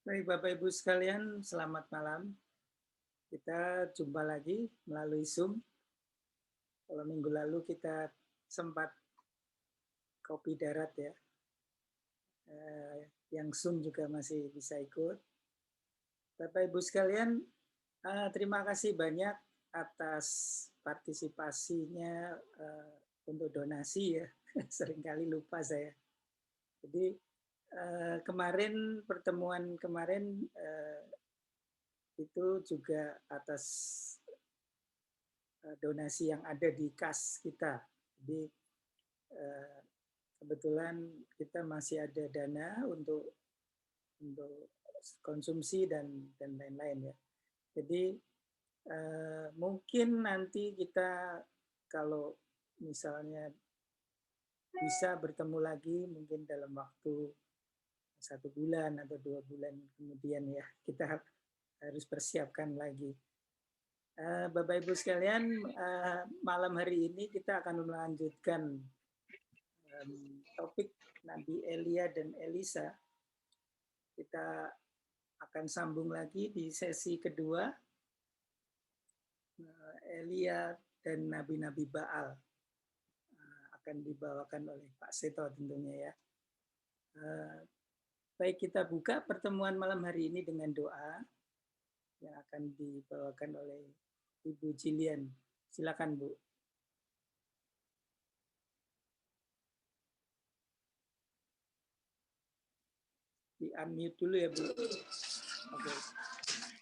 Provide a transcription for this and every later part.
Baik, Bapak Ibu sekalian, selamat malam. Kita jumpa lagi melalui Zoom. Kalau minggu lalu kita sempat kopi darat ya, yang Zoom juga masih bisa ikut. Bapak Ibu sekalian, terima kasih banyak atas partisipasinya untuk donasi ya. Seringkali lupa saya. Jadi pertemuan kemarin itu juga atas donasi yang ada di kas kita. Jadi kebetulan kita masih ada dana untuk konsumsi dan lain-lain ya. Jadi mungkin nanti kita kalau misalnya bisa bertemu lagi mungkin dalam waktu 1 bulan atau 2 bulan kemudian ya, kita harus persiapkan lagi. Bapak Ibu sekalian, malam hari ini kita akan melanjutkan topik Nabi Elia dan Elisa. Kita akan sambung lagi di sesi kedua, Elia dan Nabi-Nabi Baal. Akan dibawakan oleh Pak Seto tentunya ya. Baik, kita buka pertemuan malam hari ini dengan doa yang akan dibawakan oleh Ibu Jilian. Silakan, Bu. Di unmute dulu ya, Bu. Oke.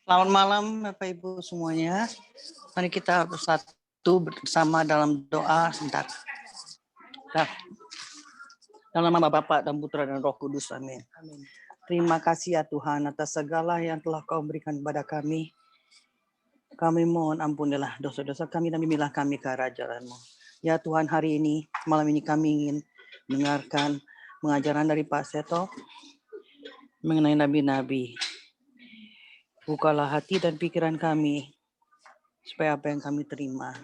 Selamat malam Bapak Ibu semuanya. Mari kita bersatu bersama dalam doa sebentar. Dalam nama Bapa dan Putra dan Roh Kudus. Amin. Amin. Terima kasih ya Tuhan atas segala yang telah Kau berikan kepada kami. Kami mohon ampunilah dosa-dosa kami dan bimbinglah kami ke arah jalan-Mu. Ya Tuhan, hari ini, malam ini kami ingin mendengarkan pengajaran dari Pak Seto mengenai nabi-nabi. Bukalah hati dan pikiran kami supaya apa yang kami terima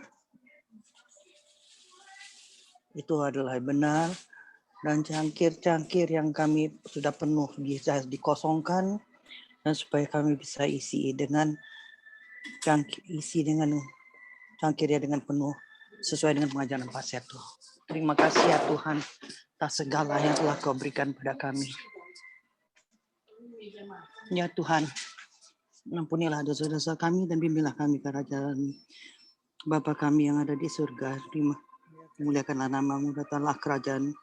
itu adalah benar, dan cangkir-cangkir yang kami sudah penuh bisa dikosongkan, dan supaya kami bisa isi dengan cangkirnya dengan penuh sesuai dengan pengajaran Pak Seto. Terima kasih ya Tuhan atas segala yang telah Kau berikan pada kami. Ya Tuhan, ampunilah dosa-dosa kami dan bimbinglah kami ke arah jalan Bapa kami yang ada di surga. Muliakanlah nama-Mu, datanglah kerajaan,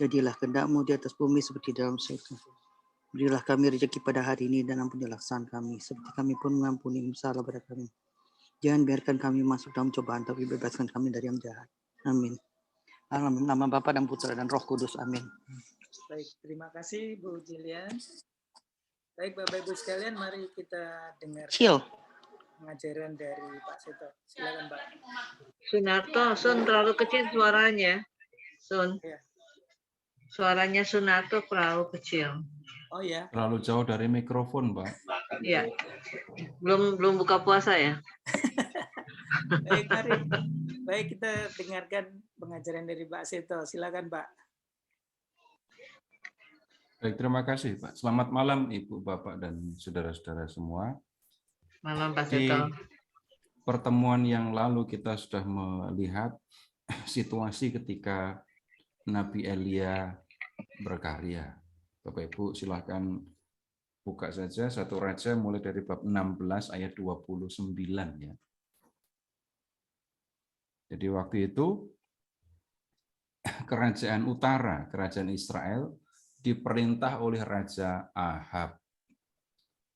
jadilah kehendak-Mu di atas bumi seperti dalam surga. Berilah kami rezeki pada hari ini dan ampunilah kesalahan kami, seperti kami pun mengampuni salah pada kami. Jangan biarkan kami masuk dalam cobaan, tapi bebaskan kami dari yang jahat. Amin. Dalam nama Bapa dan Putra dan Roh Kudus. Amin. Baik, terima kasih Bu Jilian. Baik Bapak Ibu sekalian, mari kita dengar pengajaran dari Pak Seto. Silakan Pak. Sunarto, Sun terlalu kecil suaranya. Sun. Ya. Suaranya Sunarto terlalu kecil. Oh ya. Terlalu jauh dari mikrofon, Pak. Iya. Belum buka puasa ya. Baik, mari. Baik, kita dengarkan pengajaran dari Pak Seto. Silakan Pak. Baik, terima kasih Pak. Selamat malam Ibu, Bapak, dan saudara-saudara semua. Malam Pak Di Seto. pertemuan yang lalu kita sudah melihat situasi ketika Nabi Elia berkarya. Bapak Ibu silahkan buka saja 1 Raja mulai dari bab 16 ayat 29 ya. Jadi waktu itu kerajaan utara, kerajaan Israel diperintah oleh Raja Ahab.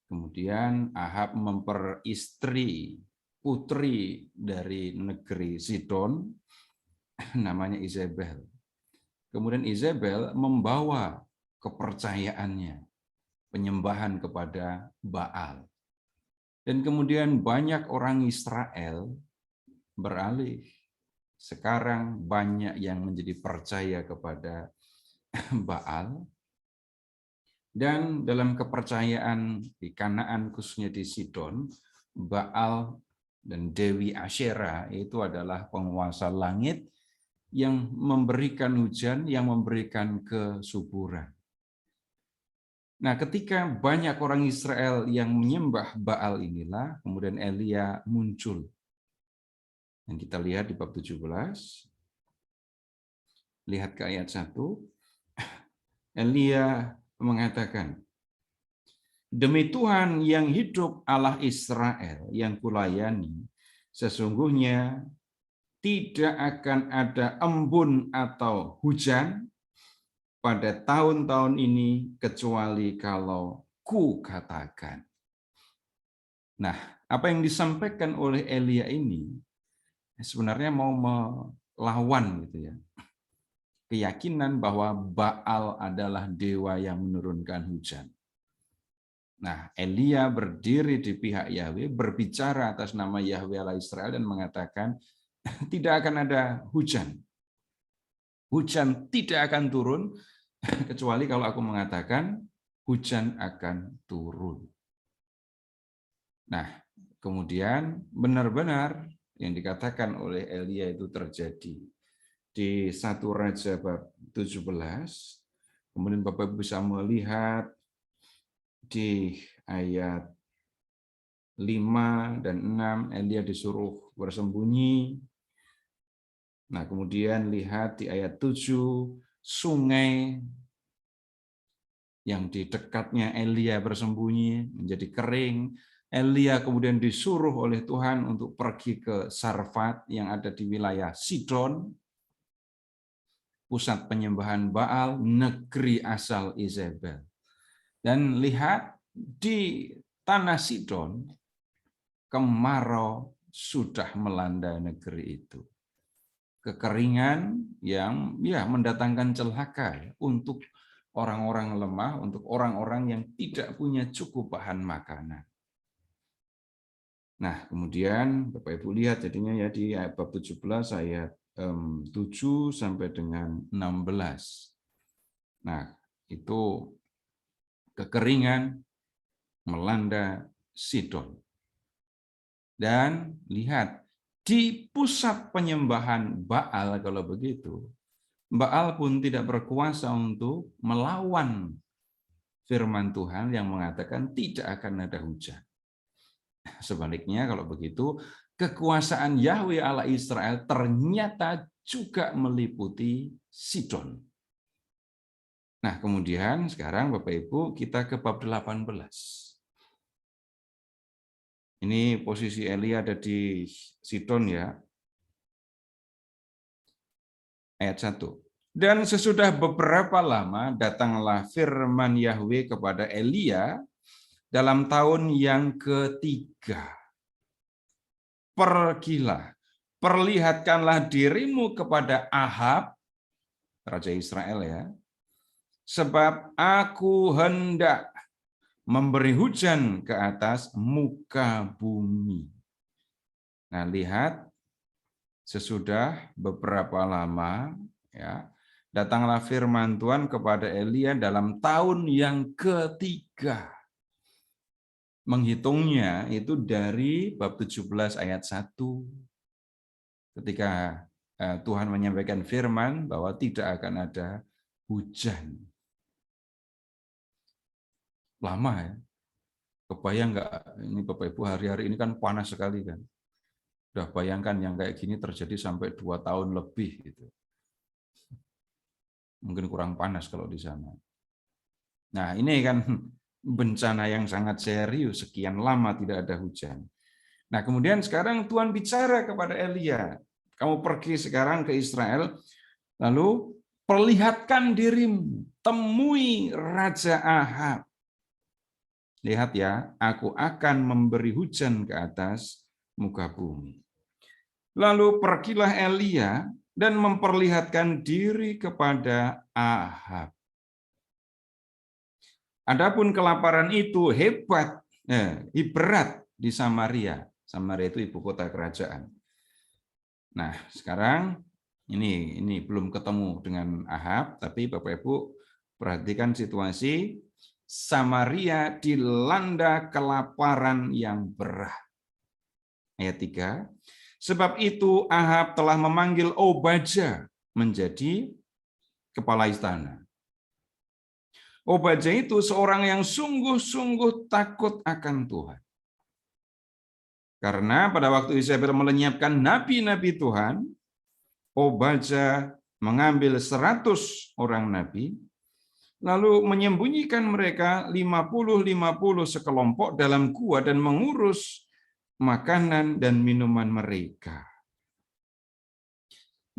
Kemudian Ahab memperistri putri dari negeri Sidon, namanya Izebel. Kemudian Izebel membawa kepercayaannya, penyembahan kepada Baal. Dan kemudian banyak orang Israel beralih. Sekarang banyak yang menjadi percaya kepada Baal. Dan dalam kepercayaan di Kanaan, khususnya di Sidon, Baal dan Dewi Asyera itu adalah penguasa langit yang memberikan hujan, yang memberikan kesuburan. Nah, ketika banyak orang Israel yang menyembah Baal inilah, kemudian Elia muncul. Yang kita lihat di bab 17, lihat ke ayat 1, Elia mengatakan, demi Tuhan yang hidup Allah Israel yang kulayani, sesungguhnya tidak akan ada embun atau hujan pada tahun-tahun ini kecuali kalau ku katakan. Nah, apa yang disampaikan oleh Elia ini sebenarnya mau melawan gitu ya. Keyakinan bahwa Baal adalah dewa yang menurunkan hujan. Nah, Elia berdiri di pihak Yahweh, berbicara atas nama Yahweh Allah Israel dan mengatakan tidak akan ada hujan. Hujan tidak akan turun kecuali kalau aku mengatakan hujan akan turun. Nah, kemudian benar-benar yang dikatakan oleh Elia itu terjadi di 1 Raja bab 17. Kemudian Bapak bisa melihat di ayat 5 dan 6 Elia disuruh bersembunyi. Nah, kemudian lihat di ayat 7, sungai yang di dekatnya Elia bersembunyi menjadi kering. Elia kemudian disuruh oleh Tuhan untuk pergi ke Sarfat yang ada di wilayah Sidon, pusat penyembahan Baal, negeri asal Izebel. Dan lihat di tanah Sidon, kemarau sudah melanda negeri itu. Kekeringan yang mendatangkan celaka untuk orang-orang lemah, untuk orang-orang yang tidak punya cukup bahan makanan. Nah, kemudian Bapak Ibu lihat jadinya ya di bab 17 ayat 7 sampai dengan 16. Nah, itu kekeringan melanda Sidon. Dan lihat di pusat penyembahan Baal kalau begitu, Baal pun tidak berkuasa untuk melawan firman Tuhan yang mengatakan tidak akan ada hujan. Sebaliknya kalau begitu, kekuasaan Yahweh Allah Israel ternyata juga meliputi Sidon. Nah, kemudian sekarang Bapak Ibu kita ke bab 18. Ini posisi Elia ada di Sidon ya. Ayat 1. Dan sesudah beberapa lama datanglah firman Yahweh kepada Elia dalam tahun yang ketiga. Pergilah, perlihatkanlah dirimu kepada Ahab, raja Israel ya, sebab aku hendak memberi hujan ke atas muka bumi. Nah, lihat sesudah beberapa lama ya, datanglah firman Tuhan kepada Elia dalam tahun yang ketiga. Menghitungnya itu dari bab 17 ayat 1. Ketika Tuhan menyampaikan firman bahwa tidak akan ada hujan. Lama ya. Kebayang nggak ini Bapak Ibu hari-hari ini kan panas sekali kan. Udah bayangkan yang kayak gini terjadi sampai 2 tahun lebih gitu. Mungkin kurang panas kalau di sana. Nah, ini kan bencana yang sangat serius, sekian lama tidak ada hujan. Nah, kemudian sekarang Tuhan bicara kepada Elia, kamu pergi sekarang ke Israel, lalu perlihatkan dirimu, temui Raja Ahab. Lihat ya, aku akan memberi hujan ke atas muka bumi. Lalu pergilah Elia dan memperlihatkan diri kepada Ahab. Adapun kelaparan itu berat di Samaria. Samaria itu ibu kota kerajaan. Nah, sekarang ini belum ketemu dengan Ahab, tapi Bapak Ibu perhatikan situasi. Samaria dilanda kelaparan yang berat. Ayat 3. Sebab itu Ahab telah memanggil Obadya menjadi kepala istana. Obadja itu seorang yang sungguh-sungguh takut akan Tuhan. Karena pada waktu Yezebel melenyapkan nabi-nabi Tuhan, Obadja mengambil 100 orang nabi, lalu menyembunyikan mereka 50-50 sekelompok dalam gua dan mengurus makanan dan minuman mereka.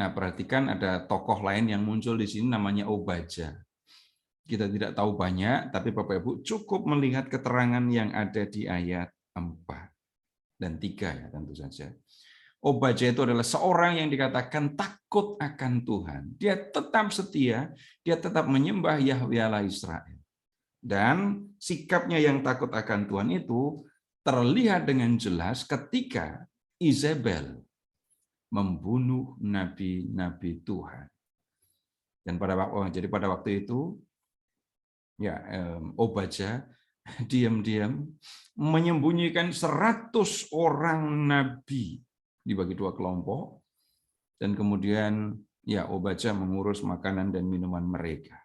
Nah, perhatikan ada tokoh lain yang muncul di sini namanya Obadja. Kita tidak tahu banyak, tapi Bapak Ibu cukup melihat keterangan yang ada di ayat 4 dan 3 ya tentu saja. Obadja itu adalah seorang yang dikatakan takut akan Tuhan. Dia tetap setia, dia tetap menyembah Yahweh Allah Israel. Dan sikapnya yang takut akan Tuhan itu terlihat dengan jelas ketika Yezebel membunuh nabi-nabi Tuhan. Dan pada waktu itu ya Obadja diam-diam menyembunyikan 100 orang nabi dibagi 2 kelompok, dan kemudian ya Obadja mengurus makanan dan minuman mereka.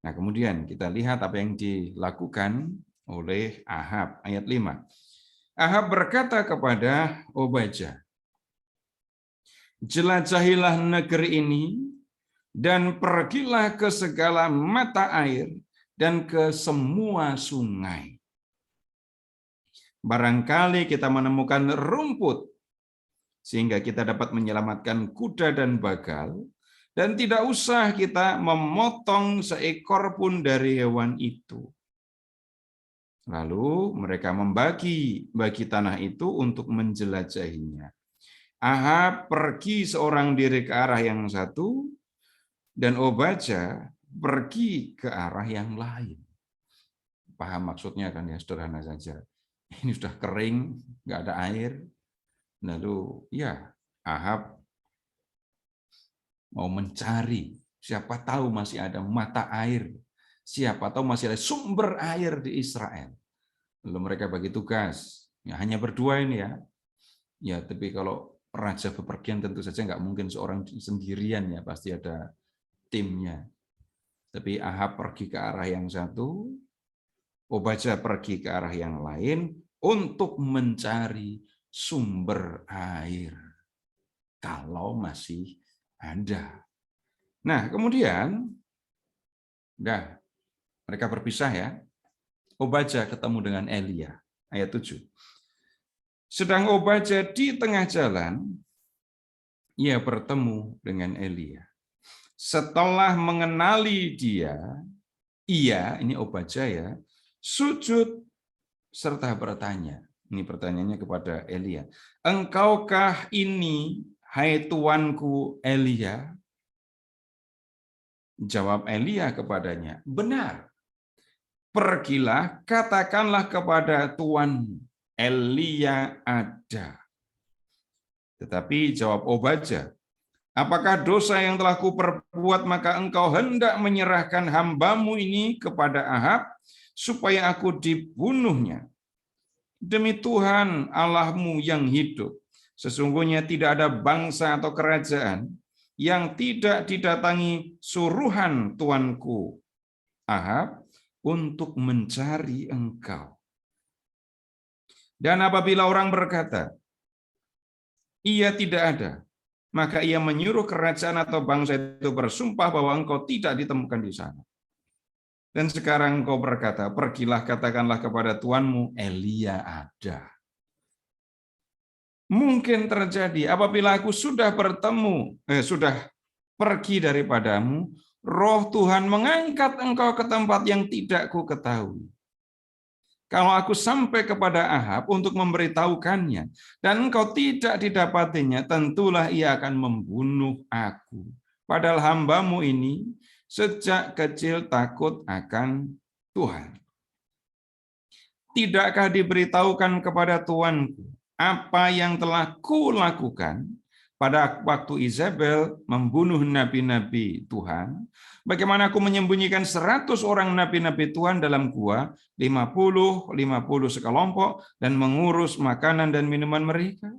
Nah, kemudian kita lihat apa yang dilakukan oleh Ahab, ayat 5. Ahab berkata kepada Obadja, "Jelajahilah negeri ini dan pergilah ke segala mata air dan ke semua sungai. Barangkali kita menemukan rumput sehingga kita dapat menyelamatkan kuda dan bagal, dan tidak usah kita memotong seekor pun dari hewan itu." Lalu mereka membagi tanah itu untuk menjelajahinya. Ahab pergi seorang diri ke arah yang satu, dan Obadja pergi ke arah yang lain. Paham maksudnya kan ya, sederhana saja. Ini sudah kering, nggak ada air. Lalu ya Ahab mau mencari, siapa tahu masih ada mata air, siapa tahu masih ada sumber air di Israel. Lalu mereka bagi tugas, ya hanya berdua ini ya. Ya tapi kalau raja bepergian tentu saja nggak mungkin seorang sendirian ya, pasti ada timnya. Tapi Ahab pergi ke arah yang satu, Obadja pergi ke arah yang lain untuk mencari sumber air kalau masih ada. Nah, kemudian mereka berpisah ya. Obadja ketemu dengan Elia, ayat 7. Sedang Obadja di tengah jalan, ia bertemu dengan Elia. Setelah mengenali dia, ini Obadja ya, sujud serta bertanya. Ini pertanyaannya kepada Elia. "Engkaukah ini, hai tuanku Elia?" Jawab Elia kepadanya, "Benar. Pergilah, katakanlah kepada tuanmu, Elia ada." Tetapi jawab Obadja, "Apakah dosa yang telah kuperbuat maka engkau hendak menyerahkan hambamu ini kepada Ahab supaya aku dibunuhnya? Demi Tuhan Allahmu yang hidup, sesungguhnya tidak ada bangsa atau kerajaan yang tidak didatangi suruhan tuanku Ahab untuk mencari engkau. Dan apabila orang berkata, ia tidak ada, maka ia menyuruh kerajaan atau bangsa itu bersumpah bahwa engkau tidak ditemukan di sana. Dan sekarang engkau berkata, pergilah katakanlah kepada tuanmu, Elia ada. Mungkin terjadi apabila aku sudah pergi daripadamu, roh Tuhan mengangkat engkau ke tempat yang tidak ku ketahui. Kalau aku sampai kepada Ahab untuk memberitahukannya, dan engkau tidak didapatinya, tentulah ia akan membunuh aku. Padahal hambamu ini sejak kecil takut akan Tuhan. Tidakkah diberitahukan kepada tuanku apa yang telah kulakukan pada waktu Yezebel membunuh nabi-nabi Tuhan? Bagaimana aku menyembunyikan 100 orang nabi-nabi Tuhan dalam gua, 50 sekelompok, dan mengurus makanan dan minuman mereka?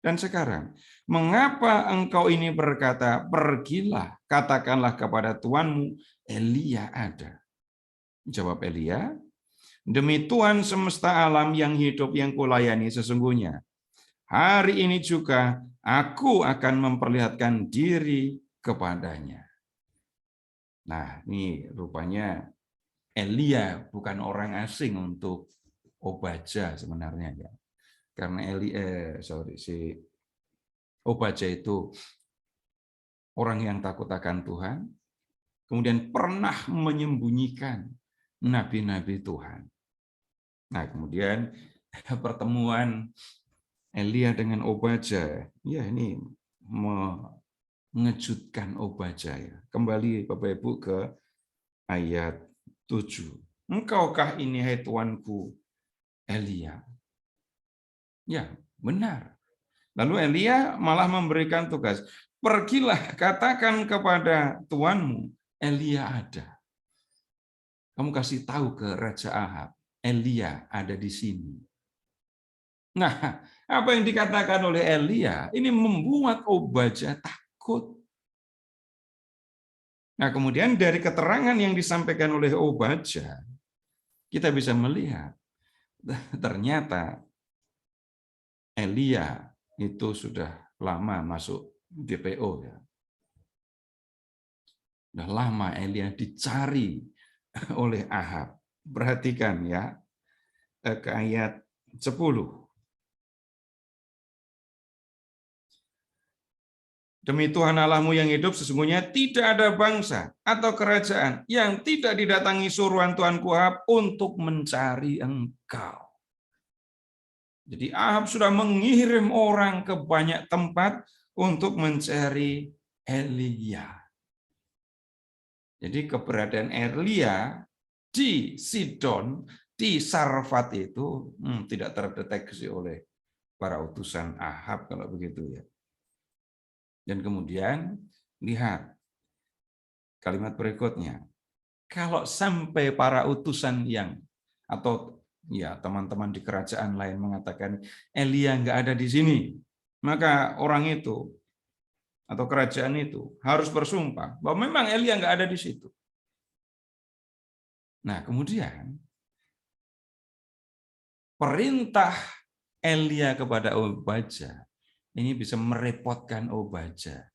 Dan sekarang, mengapa engkau ini berkata, pergilah, katakanlah kepada tuanmu, Elia ada. Jawab Elia, demi Tuhan semesta alam yang hidup yang kulayani sesungguhnya, hari ini juga aku akan memperlihatkan diri kepadanya. Nah, ini rupanya Elia bukan orang asing untuk Obadja sebenarnya ya. Karena si Obadja itu orang yang takut akan Tuhan, kemudian pernah menyembunyikan nabi-nabi Tuhan. Nah, kemudian pertemuan Elia dengan Obadja, ya ini mengejutkan Obadja ya. Kembali Bapak Ibu ke ayat 7. Engkaukah ini hai tuanku Elia? Ya, benar. Lalu Elia malah memberikan tugas, pergilah katakan kepada tuanmu, Elia ada. Kamu kasih tahu ke Raja Ahab, Elia ada di sini. Nah, apa yang dikatakan oleh Elia ini membuat Obadja takut. Nah, kemudian dari keterangan yang disampaikan oleh Obadja, kita bisa melihat ternyata Elia itu sudah lama masuk DPO ya. Sudah lama Elia dicari oleh Ahab. Perhatikan ya ke ayat 10. Demi Tuhan Allahmu yang hidup, sesungguhnya tidak ada bangsa atau kerajaan yang tidak didatangi suruhan Tuanku Ahab untuk mencari engkau. Jadi Ahab sudah mengirim orang ke banyak tempat untuk mencari Elia. Jadi keberadaan Elia di Sidon, di Sarfat itu tidak terdeteksi oleh para utusan Ahab kalau begitu ya. Dan kemudian lihat kalimat berikutnya. Kalau sampai para utusan yang atau ya teman-teman di kerajaan lain mengatakan Elia nggak ada di sini, maka orang itu atau kerajaan itu harus bersumpah bahwa memang Elia nggak ada di situ. Nah, kemudian perintah Elia kepada Obadja ini bisa merepotkan Obadja.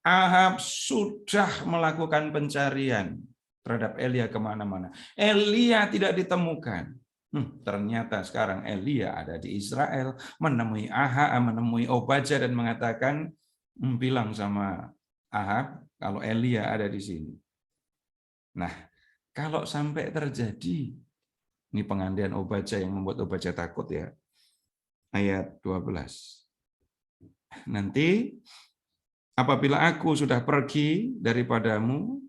Ahab sudah melakukan pencarian terhadap Elia kemana-mana. Elia tidak ditemukan. Ternyata sekarang Elia ada di Israel, menemui Ahab, menemui Obadja dan mengatakan, bilang sama Ahab kalau Elia ada di sini. Nah, kalau sampai terjadi, ini pengandian Obadja yang membuat Obadja takut ya. Ayat 12. Nanti apabila aku sudah pergi daripadamu,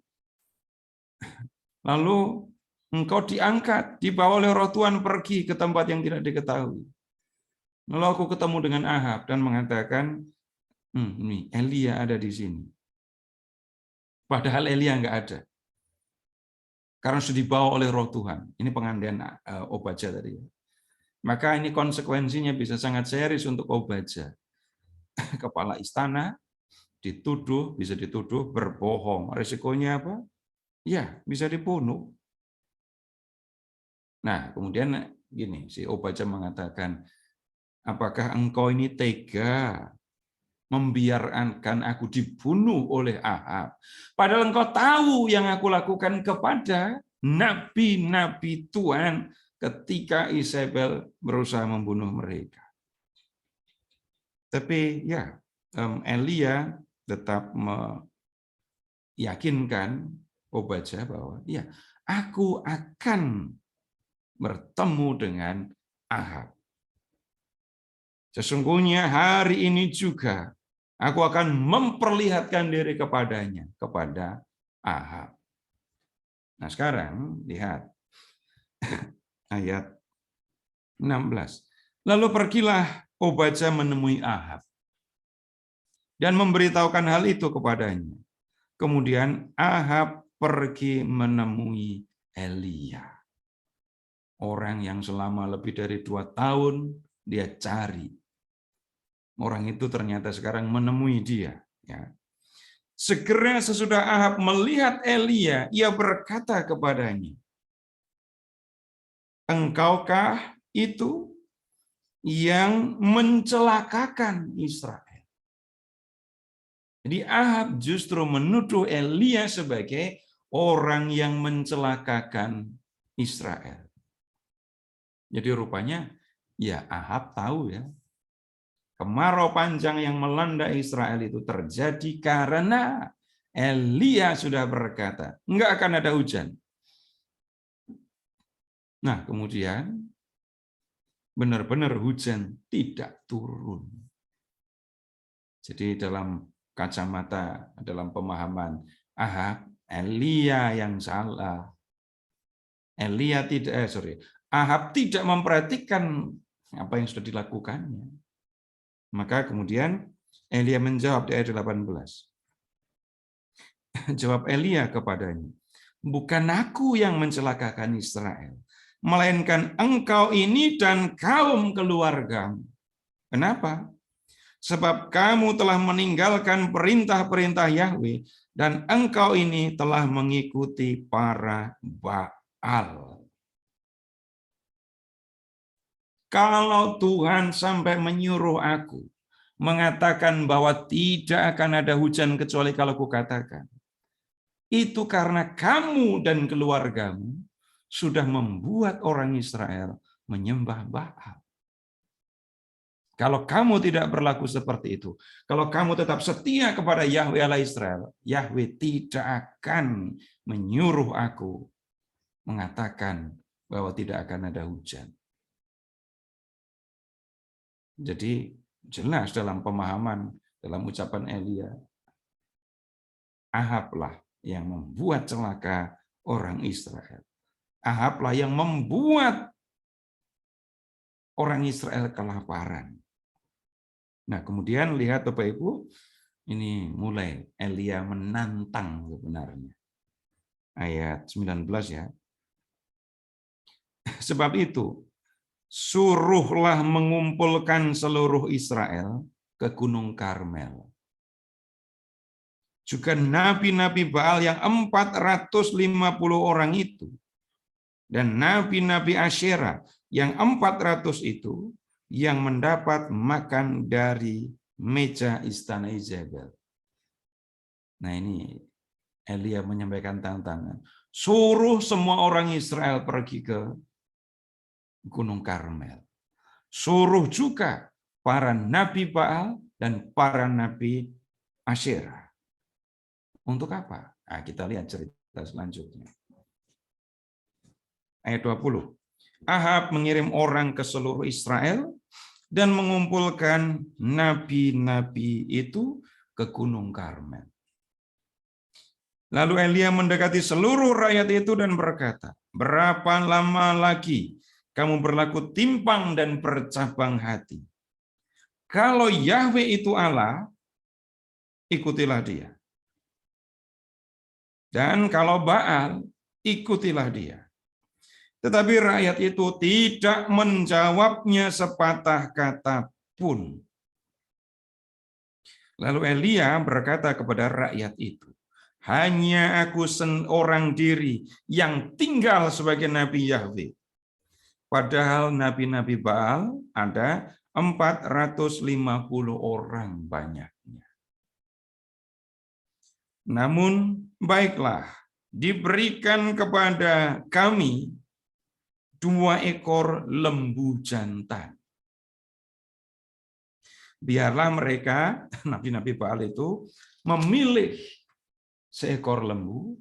lalu engkau diangkat, dibawa oleh roh Tuhan pergi ke tempat yang tidak diketahui. Lalu aku ketemu dengan Ahab dan mengatakan, nih Elia ada di sini. Padahal Elia nggak ada. Karena sudah dibawa oleh roh Tuhan. Ini pengandian Obadja tadi. Maka ini konsekuensinya bisa sangat serius untuk Obadja. Kepala istana bisa dituduh berbohong. Resikonya apa? Ya, bisa dibunuh. Nah, kemudian gini, si Obadja mengatakan, apakah engkau ini tega membiarkan aku dibunuh oleh Ahab? Padahal engkau tahu yang aku lakukan kepada nabi-nabi Tuhan ketika Isabel berusaha membunuh mereka. Tapi ya, Elia tetap meyakinkan Obadja bahwa ya, aku akan bertemu dengan Ahab. Sesungguhnya hari ini juga aku akan memperlihatkan diri kepadanya, kepada Ahab. Nah sekarang lihat ayat 16. Lalu pergilah Obadja menemui Ahab dan memberitahukan hal itu kepadanya. Kemudian Ahab pergi menemui Elia. Orang yang selama lebih dari 2 tahun dia cari. Orang itu ternyata sekarang menemui dia. Ya. Segera sesudah Ahab melihat Elia, ia berkata kepadanya, engkaukah itu yang mencelakakan Israel? Jadi Ahab justru menuduh Elia sebagai orang yang mencelakakan Israel. Jadi rupanya ya Ahab tahu ya, kemarau panjang yang melanda Israel itu terjadi karena Elia sudah berkata, enggak akan ada hujan. Nah, kemudian benar-benar hujan tidak turun. Jadi dalam kacamata, dalam pemahaman Ahab, Elia yang salah. Ahab tidak memperhatikan apa yang sudah dilakukannya. Maka kemudian Elia menjawab di ayat 18. Jawab Elia kepadanya, bukan aku yang mencelakakan Israel, melainkan engkau ini dan kaum keluargamu. Kenapa? Sebab kamu telah meninggalkan perintah-perintah Yahweh, dan engkau ini telah mengikuti para Baal. Kalau Tuhan sampai menyuruh aku mengatakan bahwa tidak akan ada hujan kecuali kalau kukatakan, itu karena kamu dan keluargamu sudah membuat orang Israel menyembah Baal. Kalau kamu tidak berlaku seperti itu, kalau kamu tetap setia kepada Yahweh Allah Israel, Yahweh tidak akan menyuruh aku mengatakan bahwa tidak akan ada hujan. Jadi jelas dalam pemahaman, dalam ucapan Elia, Ahablah yang membuat celaka orang Israel. Ahablah yang membuat orang Israel kelaparan. Nah, kemudian lihat Bapak Ibu, ini mulai Elia menantang sebenarnya. Ayat 19 ya. Sebab itu, suruhlah mengumpulkan seluruh Israel ke Gunung Karmel. Juga nabi-nabi Baal yang 450 orang itu, dan nabi-nabi Asyera yang 400 itu, yang mendapat makan dari meja istana Izebel. Nah ini Elia menyampaikan tantangan. Suruh semua orang Israel pergi ke Gunung Karmel. Suruh juga para nabi Baal dan para nabi Asyera. Untuk apa? Nah, kita lihat cerita selanjutnya. Ayat 20. Ahab mengirim orang ke seluruh Israel dan mengumpulkan nabi-nabi itu ke Gunung Karmel. Lalu Elia mendekati seluruh rakyat itu dan berkata, berapa lama lagi kamu berlaku timpang dan bercabang hati? Kalau Yahweh itu Allah, ikutilah dia. Dan kalau Baal, ikutilah dia. Tetapi rakyat itu tidak menjawabnya sepatah kata pun. Lalu Elia berkata kepada rakyat itu, hanya aku seorang diri yang tinggal sebagai nabi Yahweh. Padahal nabi-nabi Baal ada 450 orang banyaknya. Namun baiklah, diberikan kepada kami 2 ekor lembu jantan. Biarlah mereka, nabi-nabi Baal itu, memilih seekor lembu,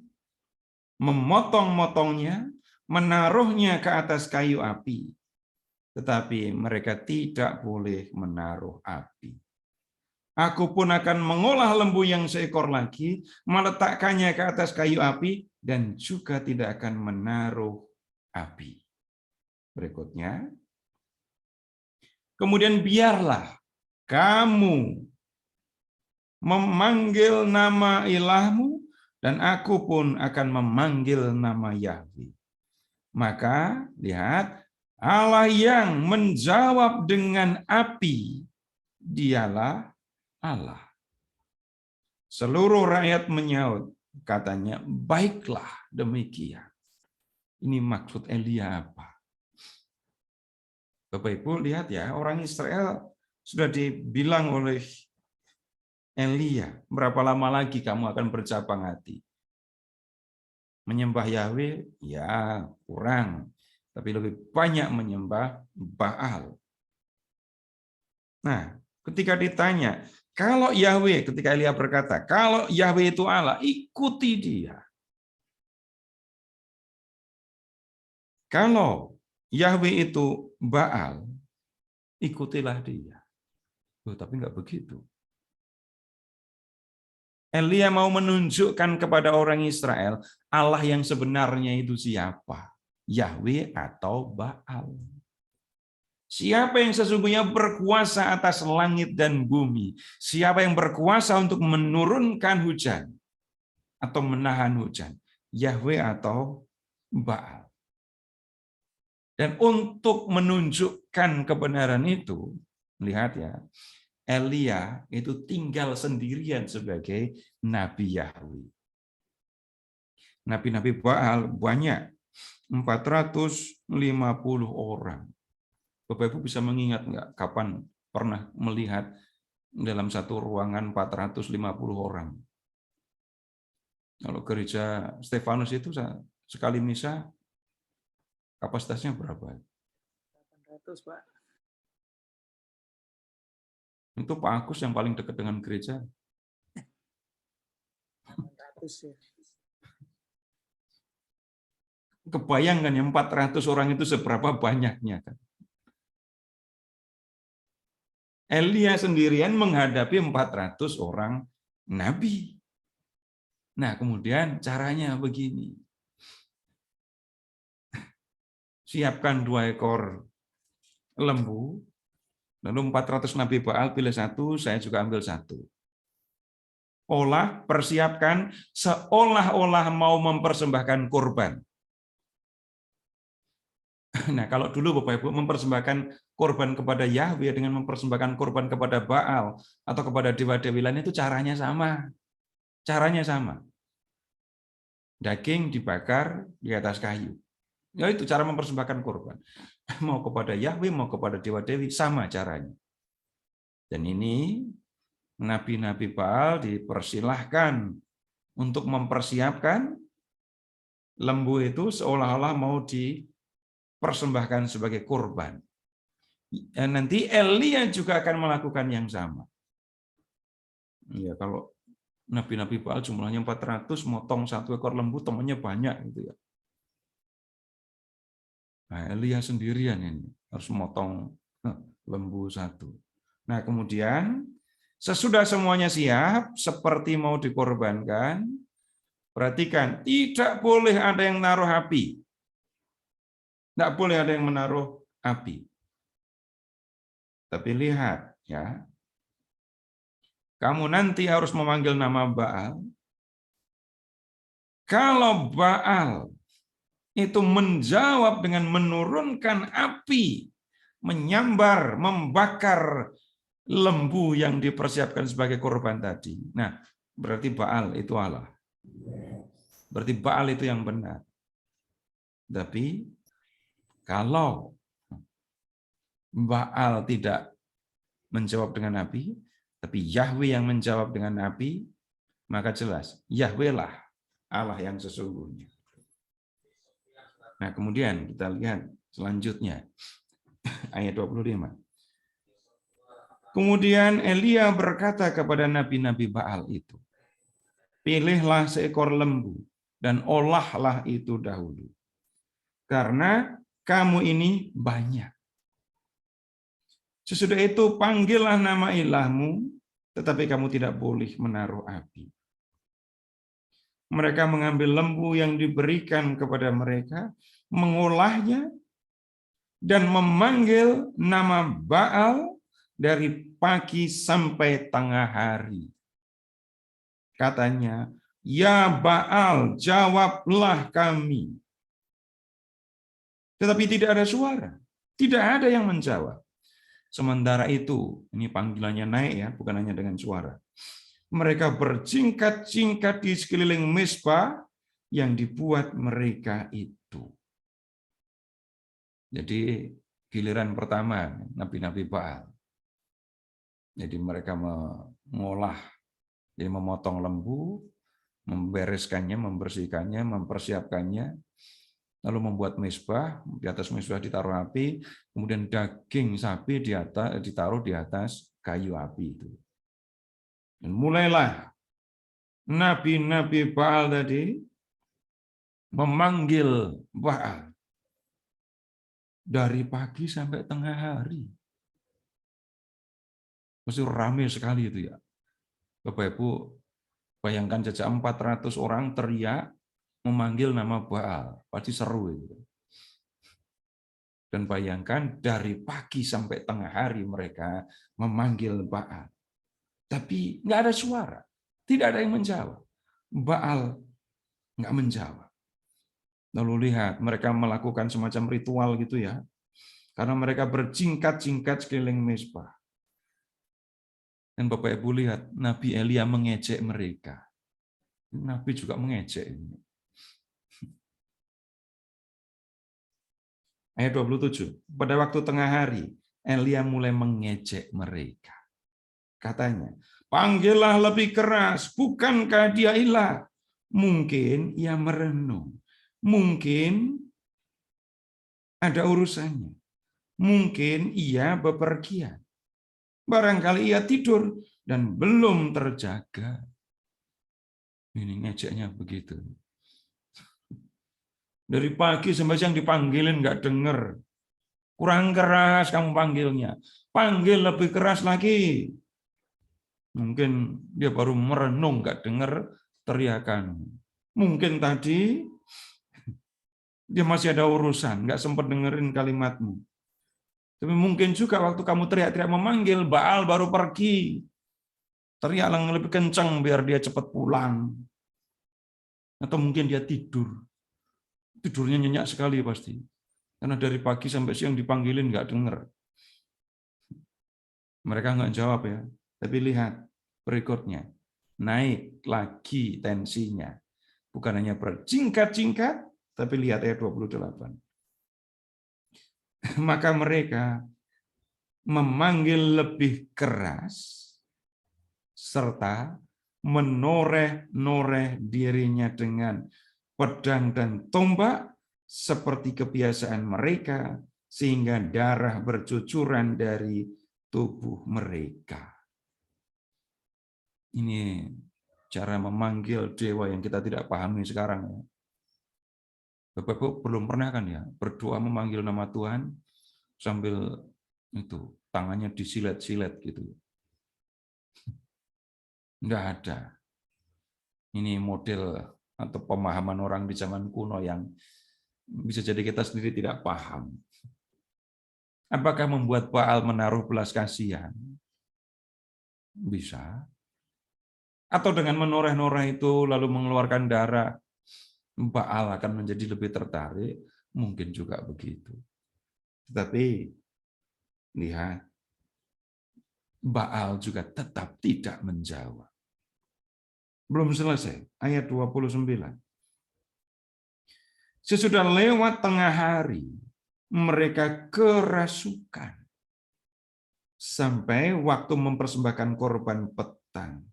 memotong-motongnya, menaruhnya ke atas kayu api. Tetapi mereka tidak boleh menaruh api. Aku pun akan mengolah lembu yang seekor lagi, meletakkannya ke atas kayu api, dan juga tidak akan menaruh api. Berikutnya, kemudian biarlah kamu memanggil nama ilahmu, dan aku pun akan memanggil nama Yahweh. Maka, lihat, Allah yang menjawab dengan api, dialah Allah. Seluruh rakyat menyaut, katanya, baiklah demikian. Ini maksud Elia apa? Bapak Ibu lihat ya, orang Israel sudah dibilang oleh Elia, berapa lama lagi kamu akan bercabang hati? Menyembah Yahweh, ya kurang. Tapi lebih banyak menyembah Baal. Nah, ketika ditanya, kalau Yahweh, ketika Elia berkata, kalau Yahweh itu Allah, ikuti dia. Kalau Yahweh itu Baal, ikutilah dia. Loh, tapi enggak begitu. Elia mau menunjukkan kepada orang Israel, Allah yang sebenarnya itu siapa? Yahweh atau Baal? Siapa yang sesungguhnya berkuasa atas langit dan bumi? Siapa yang berkuasa untuk menurunkan hujan atau menahan hujan? Yahweh atau Baal? Dan untuk menunjukkan kebenaran itu, lihat ya, Elia itu tinggal sendirian sebagai Nabi Yahweh. Nabi-nabi Baal banyak, 450 orang. Bapak Ibu bisa mengingat nggak kapan pernah melihat dalam satu ruangan 450 orang? Kalau gereja Stefanus itu sekali misa kapasitasnya berapa? 800, Pak. Itu Pak Agus yang paling dekat dengan gereja. 800 ya. Kebayangkan ya 400 orang itu seberapa banyaknya kan? Elia sendirian menghadapi 400 orang nabi. Nah, kemudian caranya begini. Siapkan 2 ekor lembu, lalu 400 nabi Baal pilih 1, saya juga ambil 1. Olah, persiapkan seolah-olah mau mempersembahkan kurban. Nah, kalau dulu Bapak Ibu mempersembahkan korban kepada Yahweh dengan mempersembahkan korban kepada Baal atau kepada dewa-dewi lain itu caranya sama. Caranya sama. Daging dibakar di atas kayu. Ya itu cara mempersembahkan korban. Mau kepada Yahweh, mau kepada dewa-dewi, sama caranya. Dan ini nabi-nabi Baal dipersilahkan untuk mempersiapkan lembu itu seolah-olah mau persembahkan sebagai korban. Dan nanti Elia juga akan melakukan yang sama. Ya, kalau nabi-nabi Baal jumlahnya 400, motong 1 ekor lembu, temannya banyak gitu ya. Nah, Elia sendirian ini harus motong lembu 1. Nah, kemudian sesudah semuanya siap, seperti mau dikorbankan, perhatikan, tidak boleh ada yang naruh api. Tidak boleh ada yang menaruh api. Tapi lihat ya, kamu nanti harus memanggil nama Baal. Kalau Baal itu menjawab dengan menurunkan api, menyambar, membakar lembu yang dipersiapkan sebagai korban tadi. Nah, berarti Baal itu Allah. Berarti Baal itu yang benar. Tapi kalau Baal tidak menjawab dengan api, tapi Yahweh yang menjawab dengan api, maka jelas Yahweh lah Allah yang sesungguhnya. Nah, kemudian kita lihat selanjutnya ayat 25. Kemudian Elia berkata kepada nabi-nabi Baal itu, pilihlah seekor lembu dan olahlah itu dahulu, karena kamu ini banyak. Sesudah itu panggillah nama ilahmu, tetapi kamu tidak boleh menaruh api. Mereka mengambil lembu yang diberikan kepada mereka, mengolahnya, dan memanggil nama Baal dari pagi sampai tengah hari. Katanya, ya Baal, jawablah kami. Tetapi tidak ada suara, tidak ada yang menjawab. Sementara itu, ini panggilannya naik ya, bukan hanya dengan suara. Mereka berjingkat-jingkat di sekeliling mezbah yang dibuat mereka itu. Jadi giliran pertama nabi-nabi Baal. Jadi mereka mengolah, jadi memotong lembu, membereskannya, membersihkannya, mempersiapkannya, lalu membuat mezbah, di atas mezbah ditaruh api, kemudian daging sapi ditaruh di atas kayu api itu. Dan mulailah nabi-nabi Baal tadi memanggil Baal dari pagi sampai tengah hari. Mesti ramai sekali itu ya. Bapak Ibu, bayangkan saja 400 orang teriak memanggil nama Baal. Pasti seru itu. Dan bayangkan dari pagi sampai tengah hari mereka memanggil Baal. Tapi nggak ada suara. Tidak ada yang menjawab. Baal nggak menjawab. Lalu lihat, mereka melakukan semacam ritual gitu ya. Karena mereka berjingkat-jingkat sekeliling mezbah. Dan Bapak Ibu lihat, Nabi Elia mengejek mereka. Nabi juga mengejek. Ayat 27. Pada waktu tengah hari, Elia mulai mengejek mereka. Katanya, panggillah lebih keras, bukankah dia hilang? Mungkin ia merenung. Mungkin ada urusannya. Mungkin ia bepergian. Barangkali ia tidur dan belum terjaga. Ini ngejeknya begitu. Dari pagi sampai siang dipanggilin nggak denger. Kurang keras kamu panggilnya. Panggil lebih keras lagi. Mungkin dia baru merenung nggak denger teriakan. Mungkin tadi dia masih ada urusan, nggak sempat dengerin kalimatmu. Tapi mungkin juga waktu kamu teriak-teriak memanggil, Baal baru pergi. Teriak yang lebih kencang biar dia cepat pulang. Atau mungkin dia tidur. Tidurnya nyenyak sekali pasti. Karena dari pagi sampai siang dipanggilin nggak denger. Mereka nggak jawab ya. Tapi lihat berikutnya. Naik lagi tensinya. Bukan hanya berjingkat-jingkat, tapi lihat ayat 28. Maka mereka memanggil lebih keras serta menoreh-noreh dirinya dengan pedang dan tombak seperti kebiasaan mereka sehingga darah bercucuran dari tubuh mereka. Ini cara memanggil dewa yang kita tidak pahami sekarang. Bapak-Ibu belum pernah kan ya berdoa memanggil nama Tuhan sambil itu tangannya disilet-silet gitu. Enggak ada. Ini model atau pemahaman orang di zaman kuno yang bisa jadi kita sendiri tidak paham. Apakah membuat Baal menaruh belas kasihan? Bisa. Atau dengan menoreh-noreh itu lalu mengeluarkan darah, Baal akan menjadi lebih tertarik, mungkin juga begitu. Tetapi lihat, Baal juga tetap tidak menjawab. Belum selesai, ayat 29. Sesudah lewat tengah hari, mereka kerasukan. Sampai waktu mempersembahkan korban petang.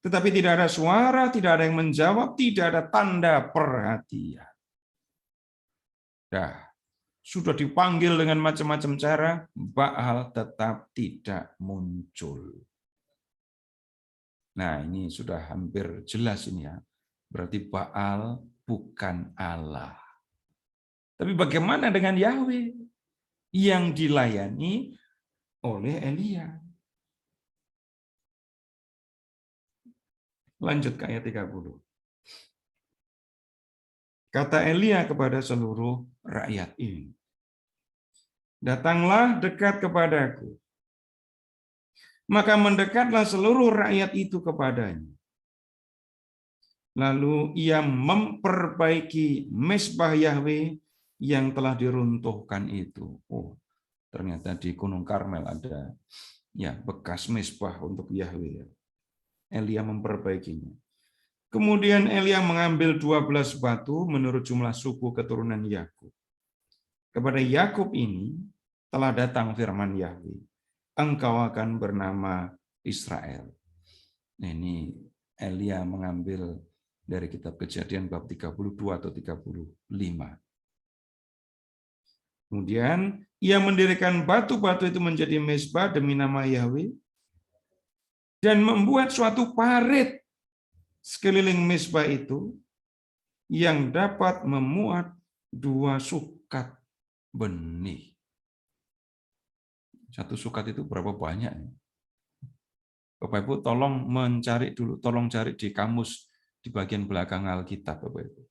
Tetapi tidak ada suara, tidak ada yang menjawab, tidak ada tanda perhatian. Sudah dipanggil dengan macam-macam cara, Baal tetap tidak muncul. Nah, ini sudah hampir jelas ini ya. Berarti Baal bukan Allah. Tapi bagaimana dengan Yahweh yang dilayani oleh Elia? Lanjut ke ayat 30. Kata Elia kepada seluruh rakyat ini, datanglah dekat kepadaku. Maka mendekatlah seluruh rakyat itu kepadanya. Lalu ia memperbaiki mezbah Yahweh yang telah diruntuhkan itu. Oh, ternyata di Gunung Karmel ada ya bekas mezbah untuk Yahweh. Elia memperbaikinya. Kemudian Elia mengambil 12 batu menurut jumlah suku keturunan Yakub. Kepada Yakub ini telah datang firman Yahweh, engkau akan bernama Israel. Nah, ini Elia mengambil dari kitab Kejadian bab 32 atau 35. Kemudian ia mendirikan batu-batu itu menjadi mezbah demi nama Yahweh dan membuat suatu parit sekeliling mezbah itu yang dapat memuat 2 sukat benih. 1 sukat itu berapa banyak? Bapak Ibu tolong mencari dulu, tolong cari di kamus di bagian belakang Alkitab, Bapak Ibu.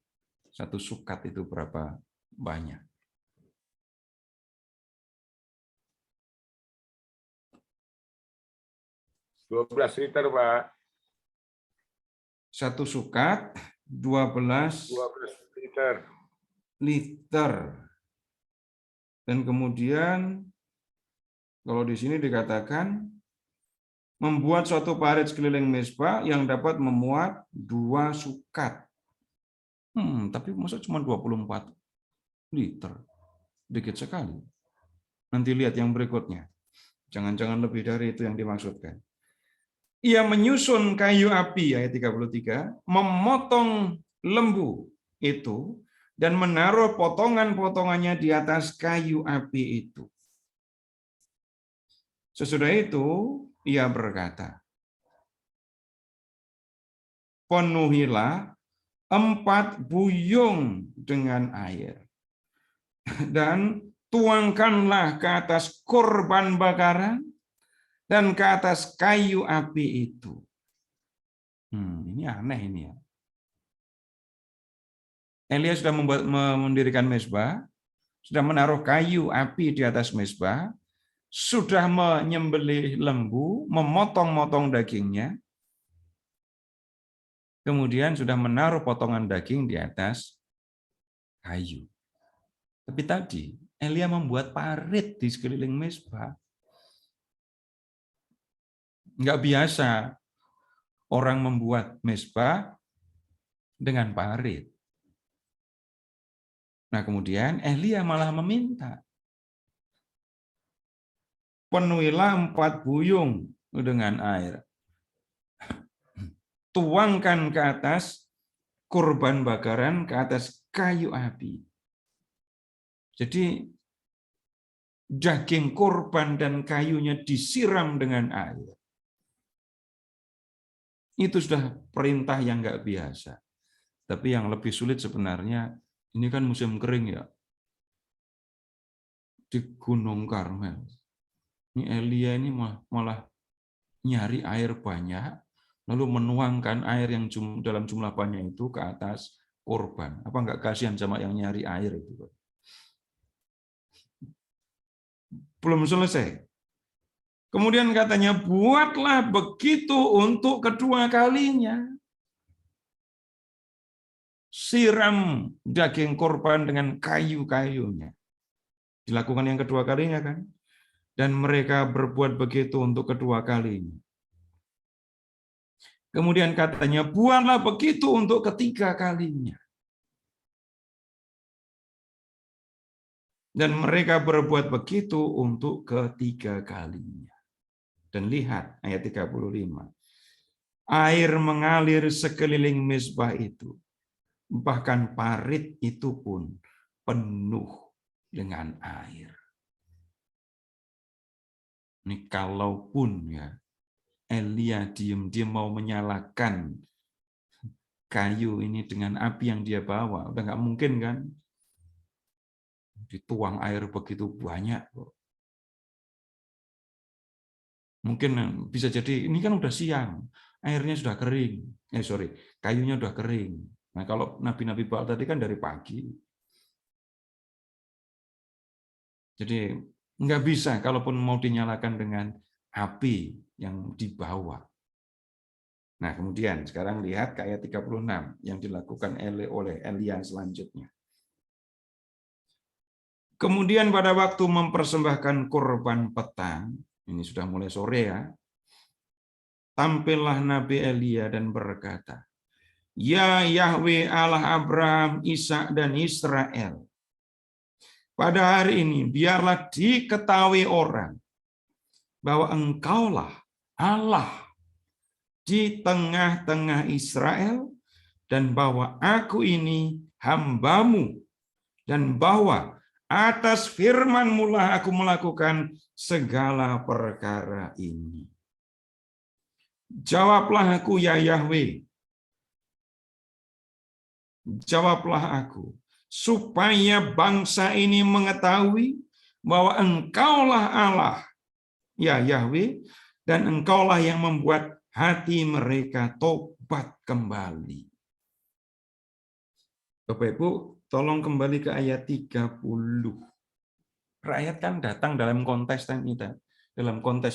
1 sukat itu berapa banyak? Liter, Pak. 1 sukat 12 liter. Dan kemudian kalau di sini dikatakan membuat suatu parit sekeliling mezbah yang dapat memuat 2 sukat. Tapi masa cuma 24 liter? Dikit sekali. Nanti lihat yang berikutnya. Jangan-jangan lebih dari itu yang dimaksudkan. Ia menyusun kayu api, ayat 33, memotong lembu itu, dan menaruh potongan-potongannya di atas kayu api itu. Sesudah itu, ia berkata, penuhilah 4 buyung dengan air, dan tuangkanlah ke atas korban bakaran, dan ke atas kayu api itu. Ini aneh ini ya. Elia sudah mendirikan mezbah, sudah menaruh kayu api di atas mezbah, sudah menyembelih lembu, memotong-motong dagingnya, kemudian sudah menaruh potongan daging di atas kayu. Tapi tadi Elia membuat parit di sekeliling mezbah. Enggak biasa orang membuat mezbah dengan parit. Nah, kemudian Elia malah meminta, penuhilah 4 buyung dengan air. Tuangkan ke atas korban bakaran, ke atas kayu api. Jadi daging korban dan kayunya disiram dengan air. Itu sudah perintah yang nggak biasa. Tapi yang lebih sulit sebenarnya, ini kan musim kering ya. Di Gunung Karmel. Ini Elia ini malah nyari air banyak, lalu menuangkan air yang dalam jumlah banyak itu ke atas korban. Apa nggak kasihan sama yang nyari air itu? Belum selesai. Kemudian katanya, buatlah begitu untuk kedua kalinya. Siram daging korban dengan kayu-kayunya. Dilakukan yang kedua kalinya kan? Dan mereka berbuat begitu untuk kedua kalinya. Kemudian katanya, buatlah begitu untuk ketiga kalinya. Dan mereka berbuat begitu untuk ketiga kalinya. Dan lihat ayat 35. Air mengalir sekeliling mezbah itu. Bahkan parit itu pun penuh dengan air. Ini kalaupun ya Elia diam-diam mau menyalakan kayu ini dengan api yang dia bawa, udah nggak mungkin kan? Dituang air begitu banyak kok. Mungkin bisa jadi ini kan udah siang, airnya sudah kering. Kayunya sudah kering. Nah, kalau nabi-nabi Baal tadi kan dari pagi. Jadi nggak bisa kalaupun mau dinyalakan dengan api yang dibawa. Nah, kemudian sekarang lihat ke ayat 36 yang dilakukan oleh Elia selanjutnya. Kemudian pada waktu mempersembahkan korban petang, ini sudah mulai sore ya, tampillah Nabi Elia dan berkata, Ya Yahweh Allah Abraham, Ishak dan Israel, pada hari ini biarlah diketahui orang bahwa Engkaulah Allah di tengah-tengah Israel, dan bahwa aku ini hamba-Mu, dan bahwa atas firman-Mu lah aku melakukan segala perkara ini. Jawablah aku, ya Yahweh. Jawablah aku, supaya bangsa ini mengetahui bahwa Engkaulah Allah, ya Yahweh, dan Engkaulah yang membuat hati mereka tobat kembali. Bapak Ibu, tolong kembali ke ayat 30. Rakyat kan datang dalam konteks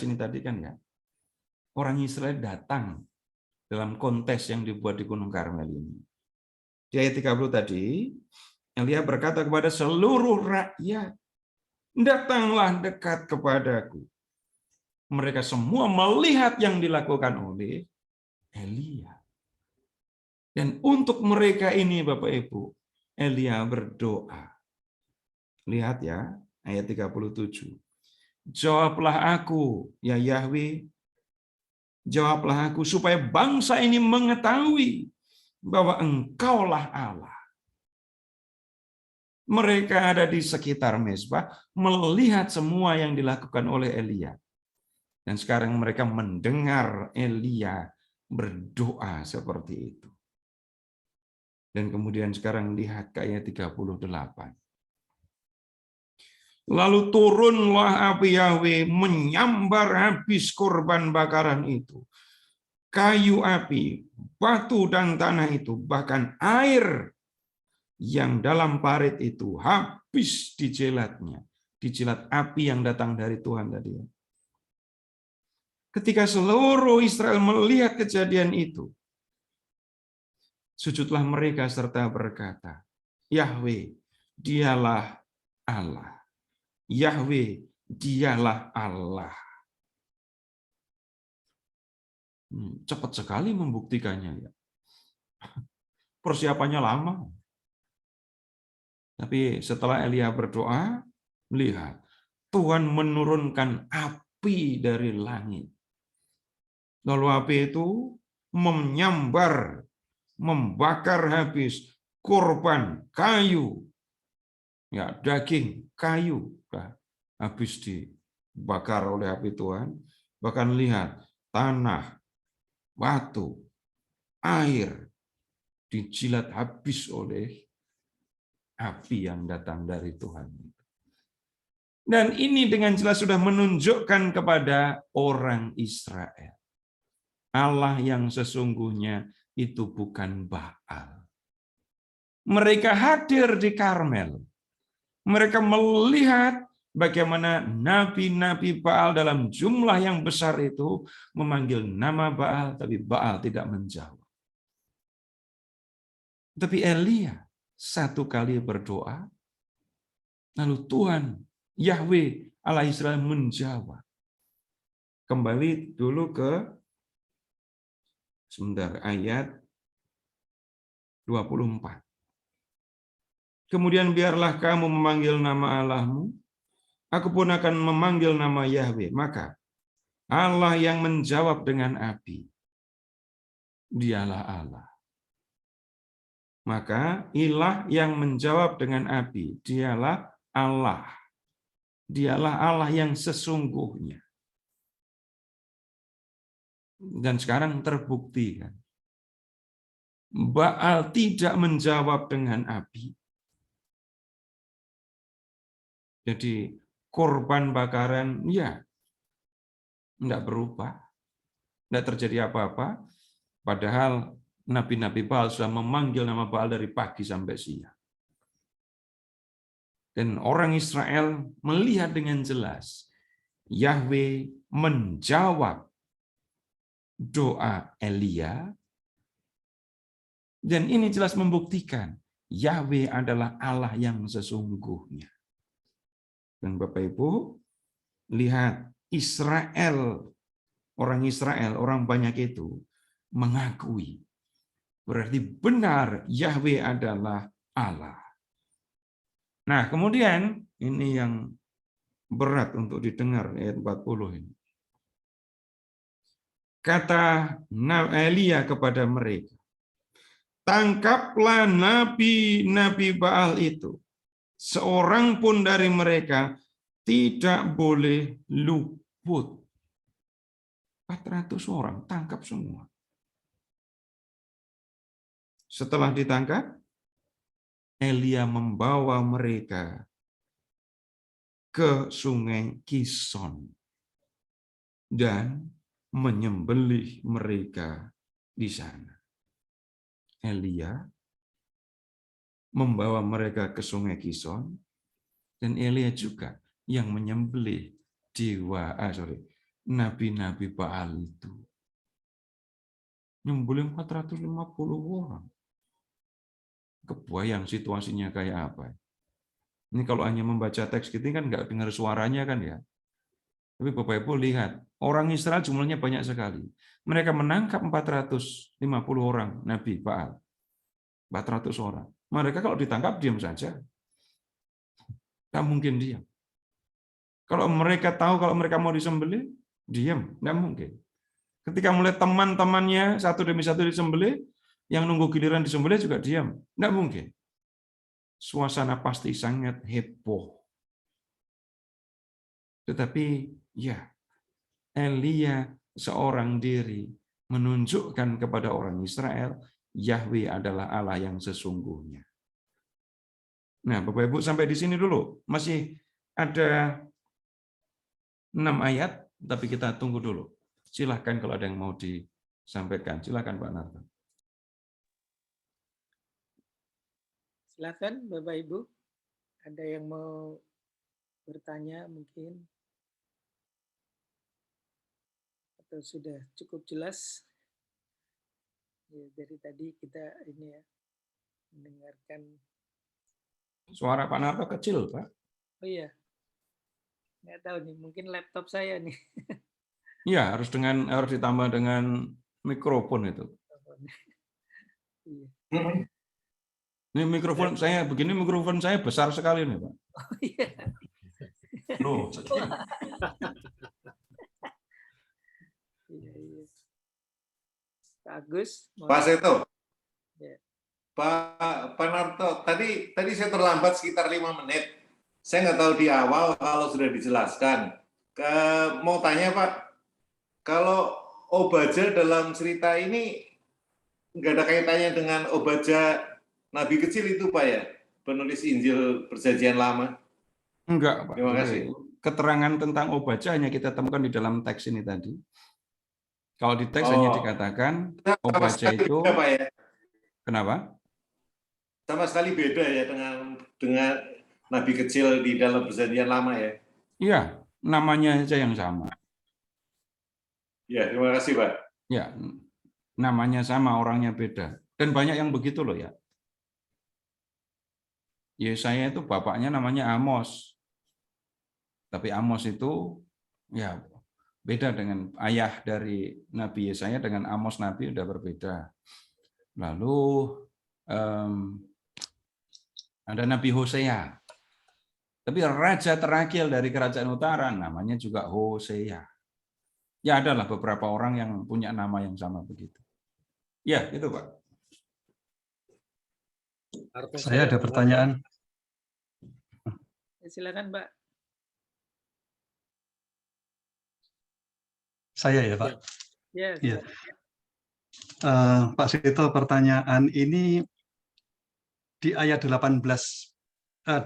ini tadi kan ya. Orang Israel datang dalam konteks yang dibuat di Gunung Karmel ini. Di ayat 30 tadi, Elia berkata kepada seluruh rakyat, datanglah dekat kepadaku. Mereka semua melihat yang dilakukan oleh Elia. Dan untuk mereka ini, Bapak Ibu, Elia berdoa. Lihat ya, ayat 37. Jawablah aku, ya Yahweh, jawablah aku, supaya bangsa ini mengetahui bahwa Engkaulah Allah. Mereka ada di sekitar Mezbah, melihat semua yang dilakukan oleh Elia. Dan sekarang mereka mendengar Elia berdoa seperti itu. Dan kemudian sekarang lihat ke ayat 38. Lalu turunlah api Yahweh menyambar habis korban bakaran itu. Kayu api, batu dan tanah itu, bahkan air yang dalam parit itu habis dijilatnya. Dijilat api yang datang dari Tuhan tadi. Ketika seluruh Israel melihat kejadian itu, sujudlah mereka serta berkata, Yahweh, dialah Allah. Yahweh, dialah Allah. Cepat sekali membuktikannya ya. Persiapannya lama. Tapi setelah Elia berdoa, lihat, Tuhan menurunkan api dari langit. Lalu api itu menyambar, membakar habis korban, kayu, ya daging, kayu, habis dibakar oleh api Tuhan. Bahkan lihat, tanah, batu, air, dijilat habis oleh api yang datang dari Tuhan. Dan ini dengan jelas sudah menunjukkan kepada orang Israel. Allah yang sesungguhnya itu bukan Baal. Mereka hadir di Karmel. Mereka melihat bagaimana nabi-nabi Baal dalam jumlah yang besar itu memanggil nama Baal, tapi Baal tidak menjawab. Tapi Elia satu kali berdoa, lalu Tuhan, Yahweh, Allah Israel menjawab. Kembali dulu ke ayat 24. Kemudian biarlah kamu memanggil nama Allahmu, aku pun akan memanggil nama Yahweh. Maka Allah yang menjawab dengan api, dialah Allah. Maka ilah yang menjawab dengan api, dialah Allah. Dialah Allah yang sesungguhnya. Dan sekarang terbukti kan. Baal tidak menjawab dengan api. Jadi korban bakaran, ya, tidak berubah. Tidak terjadi apa-apa. Padahal nabi-nabi Baal sudah memanggil nama Baal dari pagi sampai siang. Dan orang Israel melihat dengan jelas, Yahweh menjawab doa Elia, dan ini jelas membuktikan Yahweh adalah Allah yang sesungguhnya. Dan Bapak Ibu, lihat Israel, orang banyak itu mengakui, berarti benar Yahweh adalah Allah. Nah, kemudian ini yang berat untuk didengar, ayat 40 ini. Kata Elia kepada mereka, tangkaplah nabi-nabi Baal itu. Seorang pun dari mereka tidak boleh luput. 400 orang, tangkap semua. Setelah ditangkap, Elia membawa mereka ke sungai Kison dan menyembelih mereka di sana. Elia membawa mereka ke sungai Kison dan Elia juga yang menyembelih nabi-nabi Baal itu. Nyembelih 450 orang. Kebayang situasinya kayak apa. Ini kalau hanya membaca teks gitu kan nggak dengar suaranya kan ya. Tapi Bapak Ibu lihat, orang Israel jumlahnya banyak sekali. Mereka menangkap 450 orang Nabi Baal. 400 orang. Mereka kalau ditangkap diam saja. Nggak mungkin diam. Kalau mereka tahu kalau mereka mau disembelih, diam. Nggak mungkin. Ketika mulai teman-temannya satu demi satu disembelih, yang nunggu giliran disembelih juga diam. Nggak mungkin. Suasana pasti sangat heboh. Tetapi ya, Elia seorang diri menunjukkan kepada orang Israel, Yahweh adalah Allah yang sesungguhnya. Nah, Bapak Ibu sampai di sini dulu. Masih ada 6 ayat, tapi kita tunggu dulu. Silahkan kalau ada yang mau disampaikan. Silahkan Pak Narto. Silakan Bapak Ibu. Ada yang mau bertanya mungkin? Atau sudah cukup jelas? Ya, dari tadi kita ini ya mendengarkan. Suara Pak Narto kecil, Pak. Oh iya. Nggak tahu nih, mungkin laptop saya nih. Iya, harus ditambah dengan mikrofon itu. Iya. Ini mikrofon saya begini, mikrofon saya besar sekali nih, Pak. Oh iya. Loh, Iya, iya. Pak Agus, Pak Seto, ya. Pak Narto, tadi saya terlambat sekitar 5 menit. Saya nggak tahu di awal kalau sudah dijelaskan. Mau tanya Pak, kalau Obaja dalam cerita ini nggak ada kaitannya dengan Obaja Nabi kecil itu Pak ya, penulis Injil Perjanjian Lama? Enggak, Pak. Terima kasih. Keterangan tentang Obaja hanya kita temukan di dalam teks ini tadi. Kalau di teks hanya dikatakan Obaja itu, beda, Pak, ya? Kenapa? Sama sekali beda ya dengan Nabi kecil di dalam Perjanjian Lama ya? Iya, namanya aja yang sama. Ya, terima kasih Pak. Ya, namanya sama, orangnya beda. Dan banyak yang begitu loh ya. Yesaya itu bapaknya namanya Amos. Tapi Amos itu ya beda dengan ayah dari Nabi Yesaya dengan Amos Nabi udah berbeda. Lalu ada Nabi Hosea. Tapi raja terakhir dari kerajaan utara namanya juga Hosea. Ya adalah beberapa orang yang punya nama yang sama begitu. Ya, itu Pak. Saya ada pertanyaan. Silakan Pak. Saya ya Pak. Ya. Ya. Pak Sito, pertanyaan ini di ayat 18,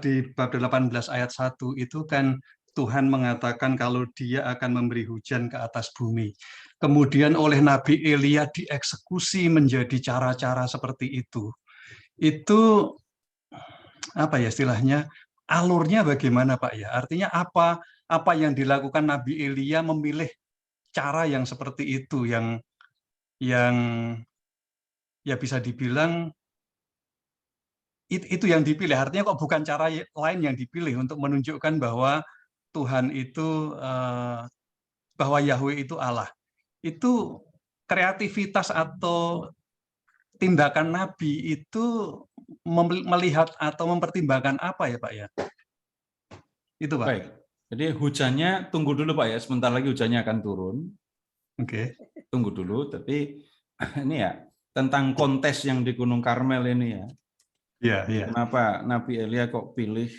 di bab 18 ayat 1 itu kan Tuhan mengatakan kalau Dia akan memberi hujan ke atas bumi. Kemudian oleh Nabi Elia dieksekusi menjadi cara-cara seperti itu. Itu apa ya istilahnya? Alurnya bagaimana Pak ya? Artinya apa yang dilakukan Nabi Elia memilih cara yang seperti itu yang ya bisa dibilang itu yang dipilih. Artinya kok bukan cara lain yang dipilih untuk menunjukkan bahwa Tuhan itu bahwa Yahweh itu Allah. Itu kreativitas atau tindakan Nabi itu melihat atau mempertimbangkan apa ya Pak ya? Itu Pak. Baik. Jadi hujannya tunggu dulu Pak ya, sebentar lagi hujannya akan turun. Oke. Tunggu dulu, tapi ini ya tentang kontes yang di Gunung Karmel ini ya. Iya, iya. Kenapa Nabi Elia kok pilih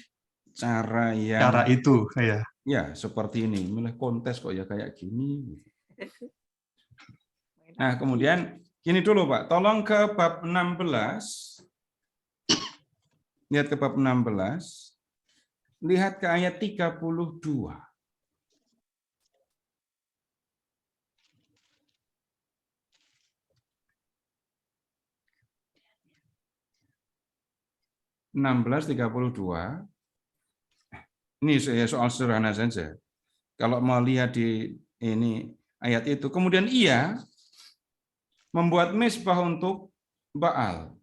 cara yang Cara itu, ya. ya seperti ini, milih kontes kok ya kayak gini. Nah, kemudian gini dulu Pak, tolong ke bab 16. Lihat ke bab 16. Lihat ke ayat 32. Ini soal sederhana saja. Kalau mau lihat di ini ayat itu, kemudian ia membuat mezbah untuk Baal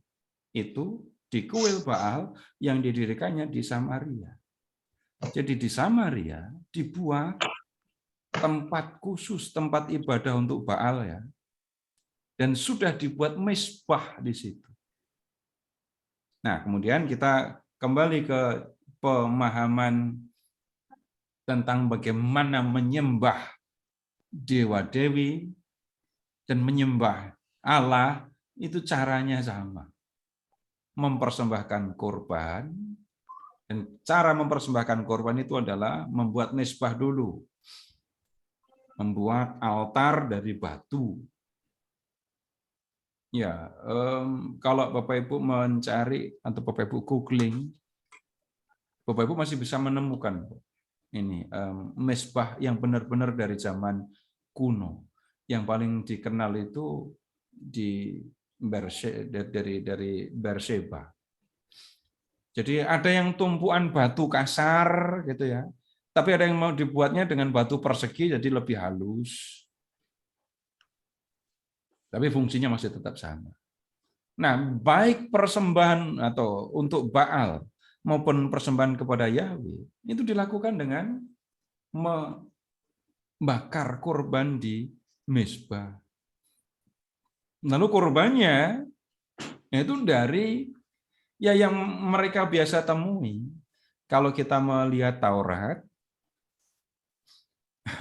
itu di kuil Baal yang didirikannya di Samaria. Jadi di Samaria dibuat tempat khusus, tempat ibadah untuk Baal ya. Dan sudah dibuat mezbah di situ. Nah, kemudian kita kembali ke pemahaman tentang bagaimana menyembah dewa-dewi dan menyembah Allah, itu caranya sama. Mempersembahkan korban, dan cara mempersembahkan korban itu adalah membuat mezbah dulu. Membuat altar dari batu. Ya, kalau Bapak Ibu mencari atau Bapak Ibu googling, Bapak Ibu masih bisa menemukan ini mezbah yang benar-benar dari zaman kuno. Yang paling dikenal itu dari Beersheba. Jadi ada yang tumpuan batu kasar gitu ya. Tapi ada yang mau dibuatnya dengan batu persegi jadi lebih halus. Tapi fungsinya masih tetap sama. Nah, baik persembahan atau untuk Baal maupun persembahan kepada Yahweh itu dilakukan dengan membakar korban di mezbah. Lalu korbannya itu dari ya yang mereka biasa temui. Kalau kita melihat Taurat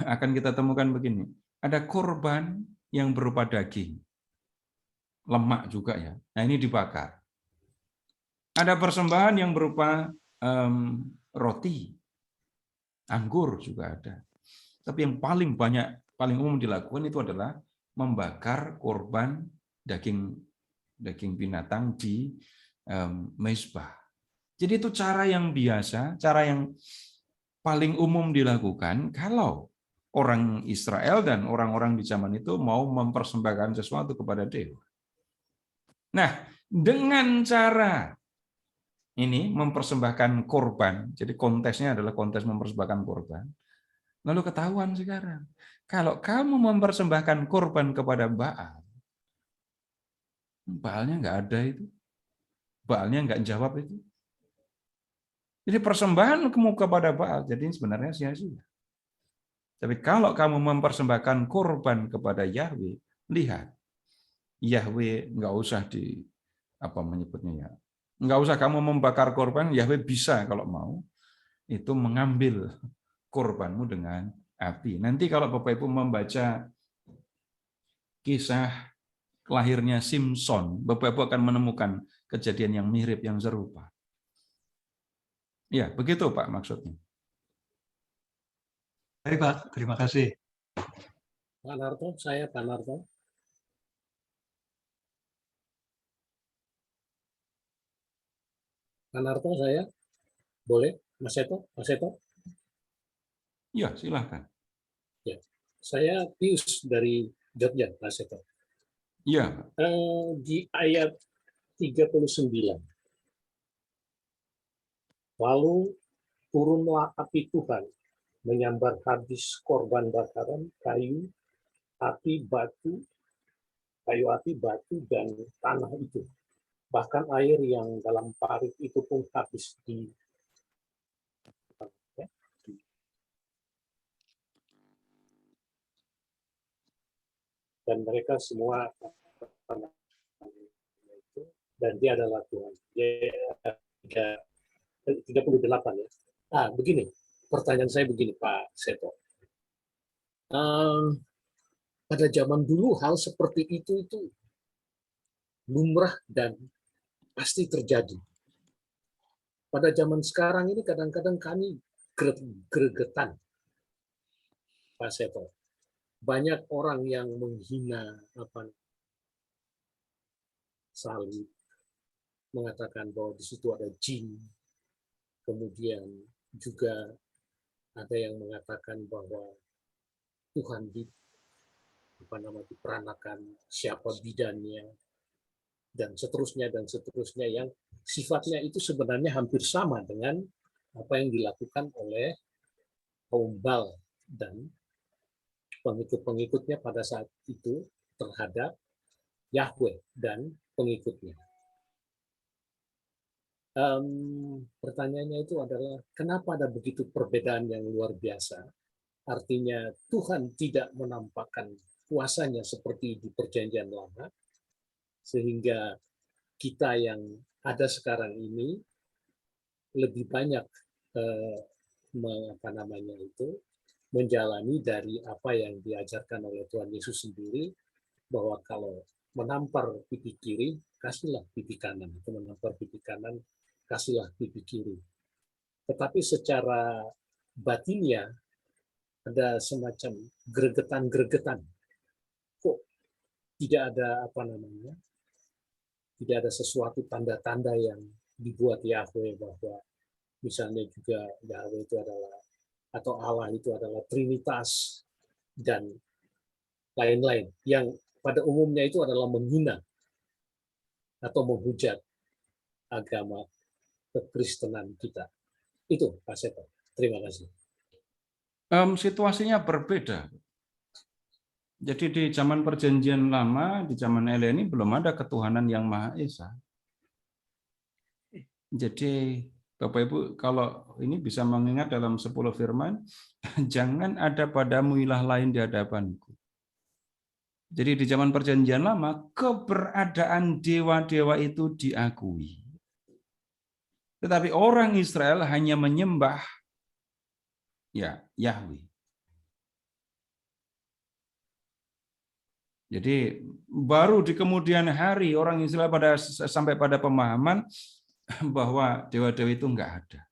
akan kita temukan begini. Ada korban yang berupa daging. Lemak juga ya. Nah, ini dibakar. Ada persembahan yang berupa roti. Anggur juga ada. Tapi yang paling banyak, paling umum dilakukan itu adalah membakar korban daging binatang di mezbah. Jadi itu cara yang biasa, cara yang paling umum dilakukan kalau orang Israel dan orang-orang di zaman itu mau mempersembahkan sesuatu kepada dewa. Nah, dengan cara ini mempersembahkan korban, jadi kontesnya adalah kontes mempersembahkan korban. Lalu ketahuan sekarang, kalau kamu mempersembahkan korban kepada Baal, Baalnya nggak ada itu, Baalnya nggak jawab itu. Jadi persembahan kamu kepada Baal, jadi sebenarnya sia-sia. Tapi kalau kamu mempersembahkan korban kepada Yahweh, lihat, Yahweh nggak usah menyebutnya ya, nggak usah kamu membakar korban, Yahweh bisa kalau mau itu mengambil korbanmu dengan api. Nanti kalau Bapak Ibu membaca kisah lahirnya Simson, Bapak Ibu akan menemukan kejadian yang mirip, yang serupa. Ya, begitu Pak maksudnya. Baik Pak, terima kasih. Pak Narto, saya Pak Narto. Pak Narto, saya boleh, Mas Seto, Mas Seto. Ya, silakan. Ya, saya Pius dari Jogja, Mas Seto. Ya. Di ayat 39. Lalu turunlah api Tuhan menyambar habis korban bakaran kayu api, batu, dan tanah itu. Bahkan air yang dalam parit itu pun habis di dan mereka semua itu dan dia adalah Tuhan. Dia 38 ya. Begini, pertanyaan saya begini Pak Seto. Pada zaman dulu hal seperti itu lumrah dan pasti terjadi. Pada zaman sekarang ini kadang-kadang kami gregetan, Pak Seto. Banyak orang yang menghina salib, mengatakan bahwa di situ ada jin. Kemudian juga ada yang mengatakan bahwa Tuhan diperanakan siapa bidannya, dan seterusnya yang sifatnya itu sebenarnya hampir sama dengan apa yang dilakukan oleh kaum Baal dan pengikut-pengikutnya pada saat itu terhadap Yahweh dan pengikutnya. Pertanyaannya itu adalah kenapa ada begitu perbedaan yang luar biasa? Artinya Tuhan tidak menampakkan kuasanya seperti di Perjanjian Lama, sehingga kita yang ada sekarang ini lebih banyak menjalani dari apa yang diajarkan oleh Tuhan Yesus sendiri, bahwa kalau menampar pipi kiri, kasihlah pipi kanan, atau menampar pipi kanan, kasihlah pipi kiri. Tetapi secara batinnya ada semacam gregetan-gregetan. Kok tidak ada tidak ada sesuatu tanda-tanda yang dibuat Yahweh, bahwa misalnya juga Yahweh itu adalah, atau Allah itu adalah Trinitas dan lain-lain, yang pada umumnya itu adalah menghina atau menghujat agama kekristenan kita. Itu Pak Seto. Terima kasih. Situasinya berbeda. Jadi di zaman Perjanjian Lama, di zaman Elia ini belum ada ketuhanan yang Maha Esa. Jadi Bapak Ibu kalau ini bisa mengingat dalam 10 firman, jangan ada padamu ilah lain di hadapanku. Jadi di zaman Perjanjian Lama, keberadaan dewa-dewa itu diakui. Tetapi orang Israel hanya menyembah Yahweh. Jadi baru di kemudian hari orang Israel sampai pada pemahaman bahwa dewa-dewa itu enggak ada.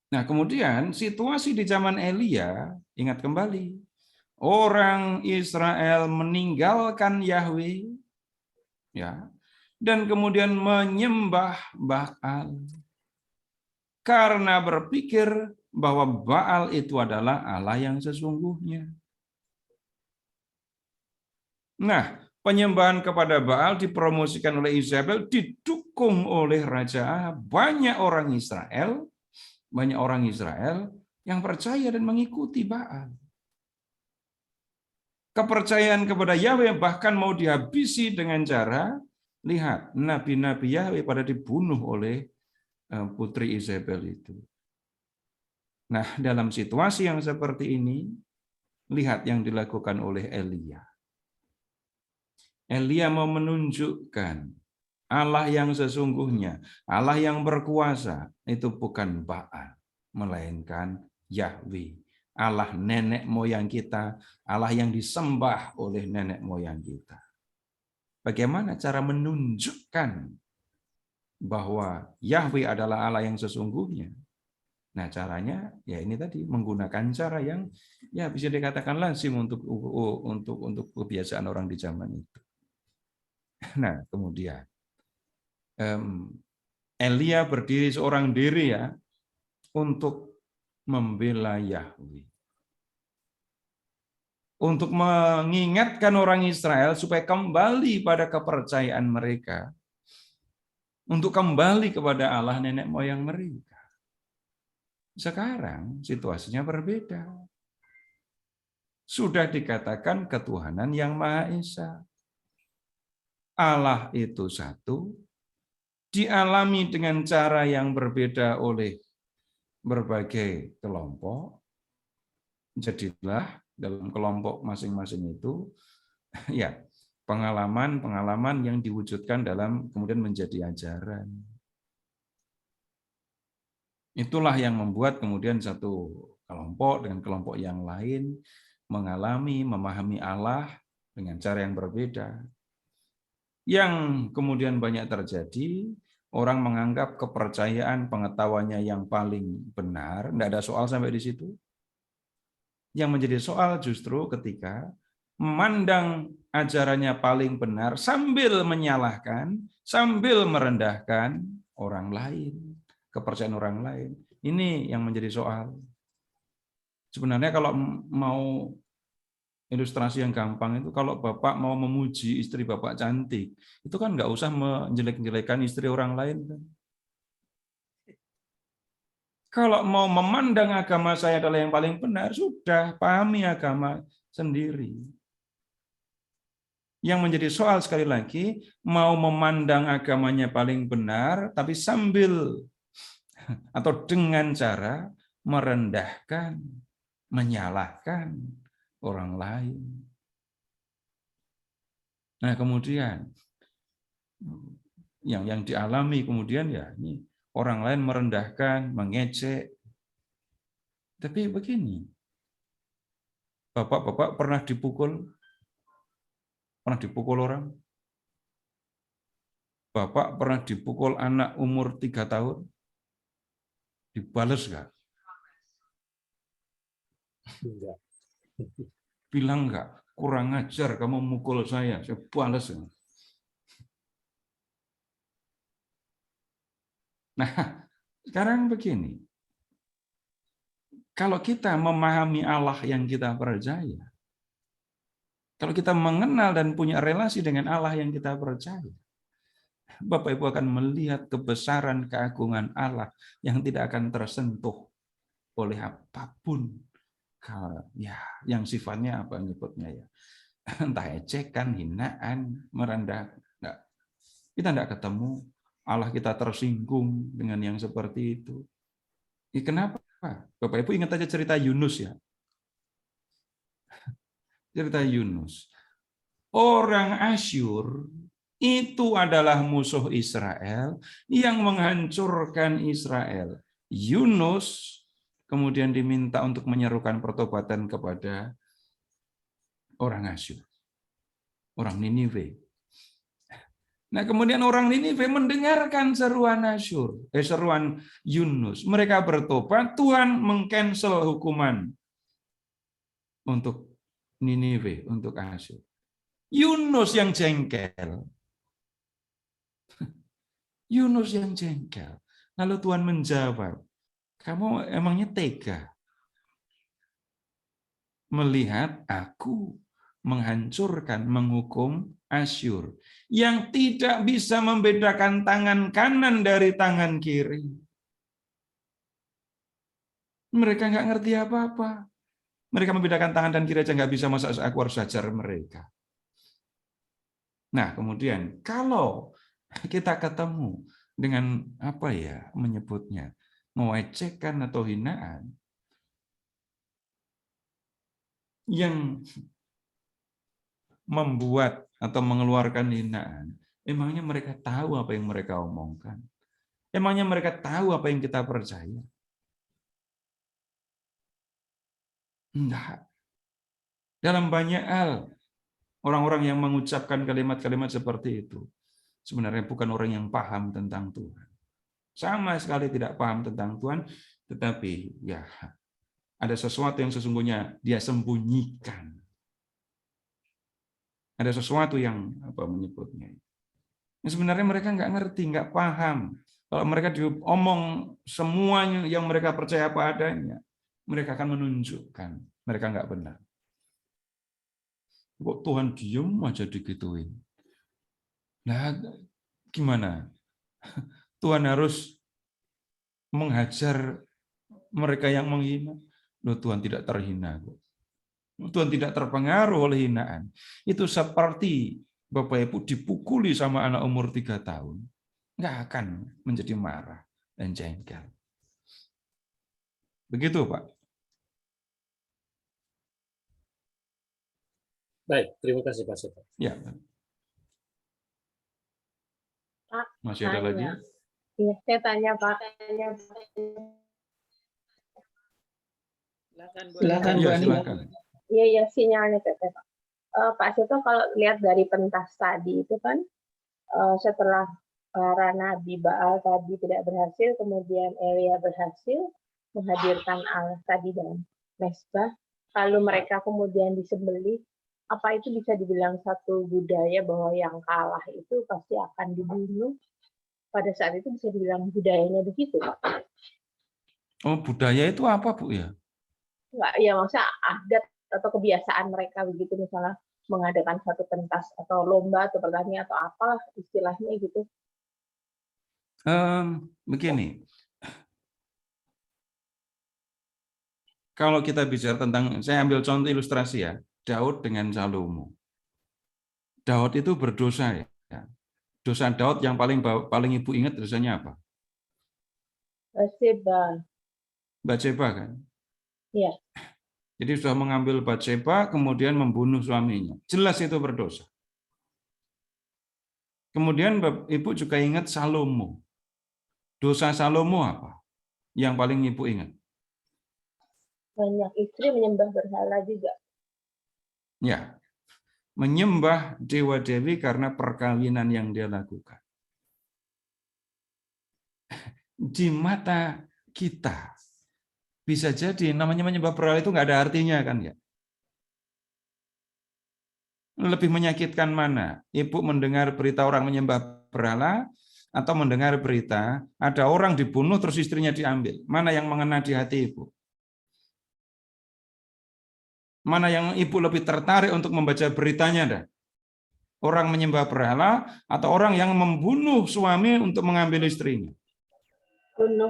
Nah, kemudian situasi di zaman Elia, ingat kembali, orang Israel meninggalkan Yahweh, dan kemudian menyembah Baal karena berpikir bahwa Baal itu adalah Allah yang sesungguhnya. Nah, penyembahan kepada Baal dipromosikan oleh Izabel, didukung oleh Raja Ahab. Banyak orang Israel yang percaya dan mengikuti Baal. Kepercayaan kepada Yahweh bahkan mau dihabisi dengan cara, lihat, nabi-nabi Yahweh pada dibunuh oleh putri Izabel itu. Nah, dalam situasi yang seperti ini, lihat yang dilakukan oleh Elia. Elia mau menunjukkan Allah yang sesungguhnya, Allah yang berkuasa, itu bukan Baal, melainkan Yahweh. Allah nenek moyang kita, Allah yang disembah oleh nenek moyang kita. Bagaimana cara menunjukkan bahwa Yahweh adalah Allah yang sesungguhnya? Nah, caranya ya ini tadi, menggunakan cara yang ya bisa dikatakan lazim untuk kebiasaan orang di zaman itu. Nah, kemudian Elia berdiri seorang diri untuk membela Yahweh. Untuk mengingatkan orang Israel supaya kembali pada kepercayaan mereka. Untuk kembali kepada Allah nenek moyang mereka. Sekarang situasinya berbeda. Sudah dikatakan ketuhanan yang Maha Esa. Allah itu satu, dialami dengan cara yang berbeda oleh berbagai kelompok. Jadilah dalam kelompok masing-masing itu, ya, pengalaman-pengalaman yang diwujudkan dalam kemudian menjadi ajaran. Itulah yang membuat kemudian satu kelompok dengan kelompok yang lain mengalami, memahami Allah dengan cara yang berbeda. Yang kemudian banyak terjadi, orang menganggap kepercayaan pengetahuannya yang paling benar, tidak ada soal sampai di situ. Yang menjadi soal justru ketika memandang ajarannya paling benar sambil menyalahkan, sambil merendahkan orang lain, kepercayaan orang lain. Ini yang menjadi soal. Sebenarnya kalau mau ilustrasi yang gampang itu, kalau Bapak mau memuji istri Bapak cantik, itu kan nggak usah menjelek-jelekan istri orang lain. Kan? Kalau mau memandang agama saya adalah yang paling benar, sudah pahami agama sendiri. Yang menjadi soal sekali lagi, mau memandang agamanya paling benar, tapi sambil atau dengan cara merendahkan, menyalahkan orang lain. Nah kemudian yang dialami kemudian ya ini orang lain merendahkan, mengejek. Tapi begini, bapak-bapak pernah dipukul? Pernah dipukul orang? Bapak pernah dipukul anak umur 3 tahun? Dibales nggak? Enggak. Bilang nggak? Kurang ajar kamu mukul saya balas. Nah, sekarang begini. Kalau kita memahami Allah yang kita percaya, kalau kita mengenal dan punya relasi dengan Allah yang kita percaya, Bapak Ibu akan melihat kebesaran keagungan Allah yang tidak akan tersentuh oleh apapun. Ya, yang sifatnya apa nyebutnya ya? Entah ejekan, hinaan, merendah. Kita tidak ketemu Allah kita tersinggung dengan yang seperti itu. Kenapa? Bapak Ibu ingat aja cerita Yunus ya. Cerita Yunus. Orang Asyur itu adalah musuh Israel yang menghancurkan Israel. Yunus kemudian diminta untuk menyerukan pertobatan kepada orang Asyur. Orang Niniwe. Nah, kemudian orang Niniwe mendengarkan seruan seruan Yunus. Mereka bertobat, Tuhan mengcancel hukuman untuk Niniwe, untuk Asyur. Yunus yang jengkel. Yunus yang jengkel. Lalu Tuhan menjawab, kamu emangnya tega melihat aku menghancurkan, menghukum Asyur yang tidak bisa membedakan tangan kanan dari tangan kiri. Mereka nggak ngerti apa-apa. Mereka membedakan tangan dan kiri aja nggak bisa, masa aku harus ajar mereka. Nah, kemudian kalau kita ketemu dengan apa ya menyebutnya, mengecekkan atau hinaan yang membuat atau mengeluarkan hinaan, emangnya mereka tahu apa yang mereka omongkan? Emangnya mereka tahu apa yang kita percaya? Enggak. Dalam banyak hal, orang-orang yang mengucapkan kalimat-kalimat seperti itu sebenarnya bukan orang yang paham tentang Tuhan. Sama sekali tidak paham tentang Tuhan, tetapi ya ada sesuatu yang sesungguhnya dia sembunyikan. Ada sesuatu yang apa menyebutnya. Sebenarnya mereka nggak ngerti, nggak paham. Kalau mereka diomong semuanya yang mereka percaya apa adanya, mereka akan menunjukkan mereka nggak benar. Kok Tuhan diem aja digituin? Nah, gimana? Tuhan harus menghajar mereka yang menghina? Loh, Tuhan tidak terhina kok. Tuhan tidak terpengaruh oleh hinaan. Itu seperti Bapak Ibu dipukuli sama anak umur 3 tahun. Nggak akan menjadi marah dan jengkel. Begitu, Pak. Baik, terima kasih Pak Seto. Ya. Pak, Masih ada lagi? tanya. Iya, saya tanya Pak. Silakan Bu Iya, Ani. silakan. Iya, sinyalnya teteh Pak. Pak Seto, kalau lihat dari pentas tadi itu kan setelah para nabi Baal tadi tidak berhasil, kemudian Elia berhasil menghadirkan Allah tadi dalam mezbah, lalu mereka kemudian disembelih. Apa itu bisa dibilang satu budaya bahwa yang kalah itu pasti akan dibunuh? Pada saat itu bisa dibilang budayanya begitu, Pak? Oh, budaya itu apa, Bu ya? Enggak, ya maksudnya adat atau kebiasaan mereka begitu, misalnya mengadakan satu pentas atau lomba atau pertandingan atau apalah istilahnya gitu. Begini, kalau kita bicara tentang, saya ambil contoh ilustrasi ya, Daud dengan Salomo. Daud itu berdosa ya. Dosa Daud yang paling ibu ingat dosanya apa? Batseba kan? Iya. Jadi sudah mengambil Batseba, kemudian membunuh suaminya. Jelas itu berdosa. Kemudian Ibu juga ingat Salomo. Dosa Salomo apa? Yang paling Ibu ingat? Banyak istri menyembah berhala juga. Ya, menyembah dewa-dewi karena perkawinan yang dia lakukan. Di mata kita, bisa jadi namanya menyembah berhala itu nggak ada artinya kan ya? Lebih menyakitkan mana? Ibu mendengar berita orang menyembah berhala atau mendengar berita ada orang dibunuh terus istrinya diambil? Mana yang mengena di hati Ibu? Mana yang Ibu lebih tertarik untuk membaca beritanya dah? Orang menyembah berhala atau orang yang membunuh suami untuk mengambil istrinya? Bunuh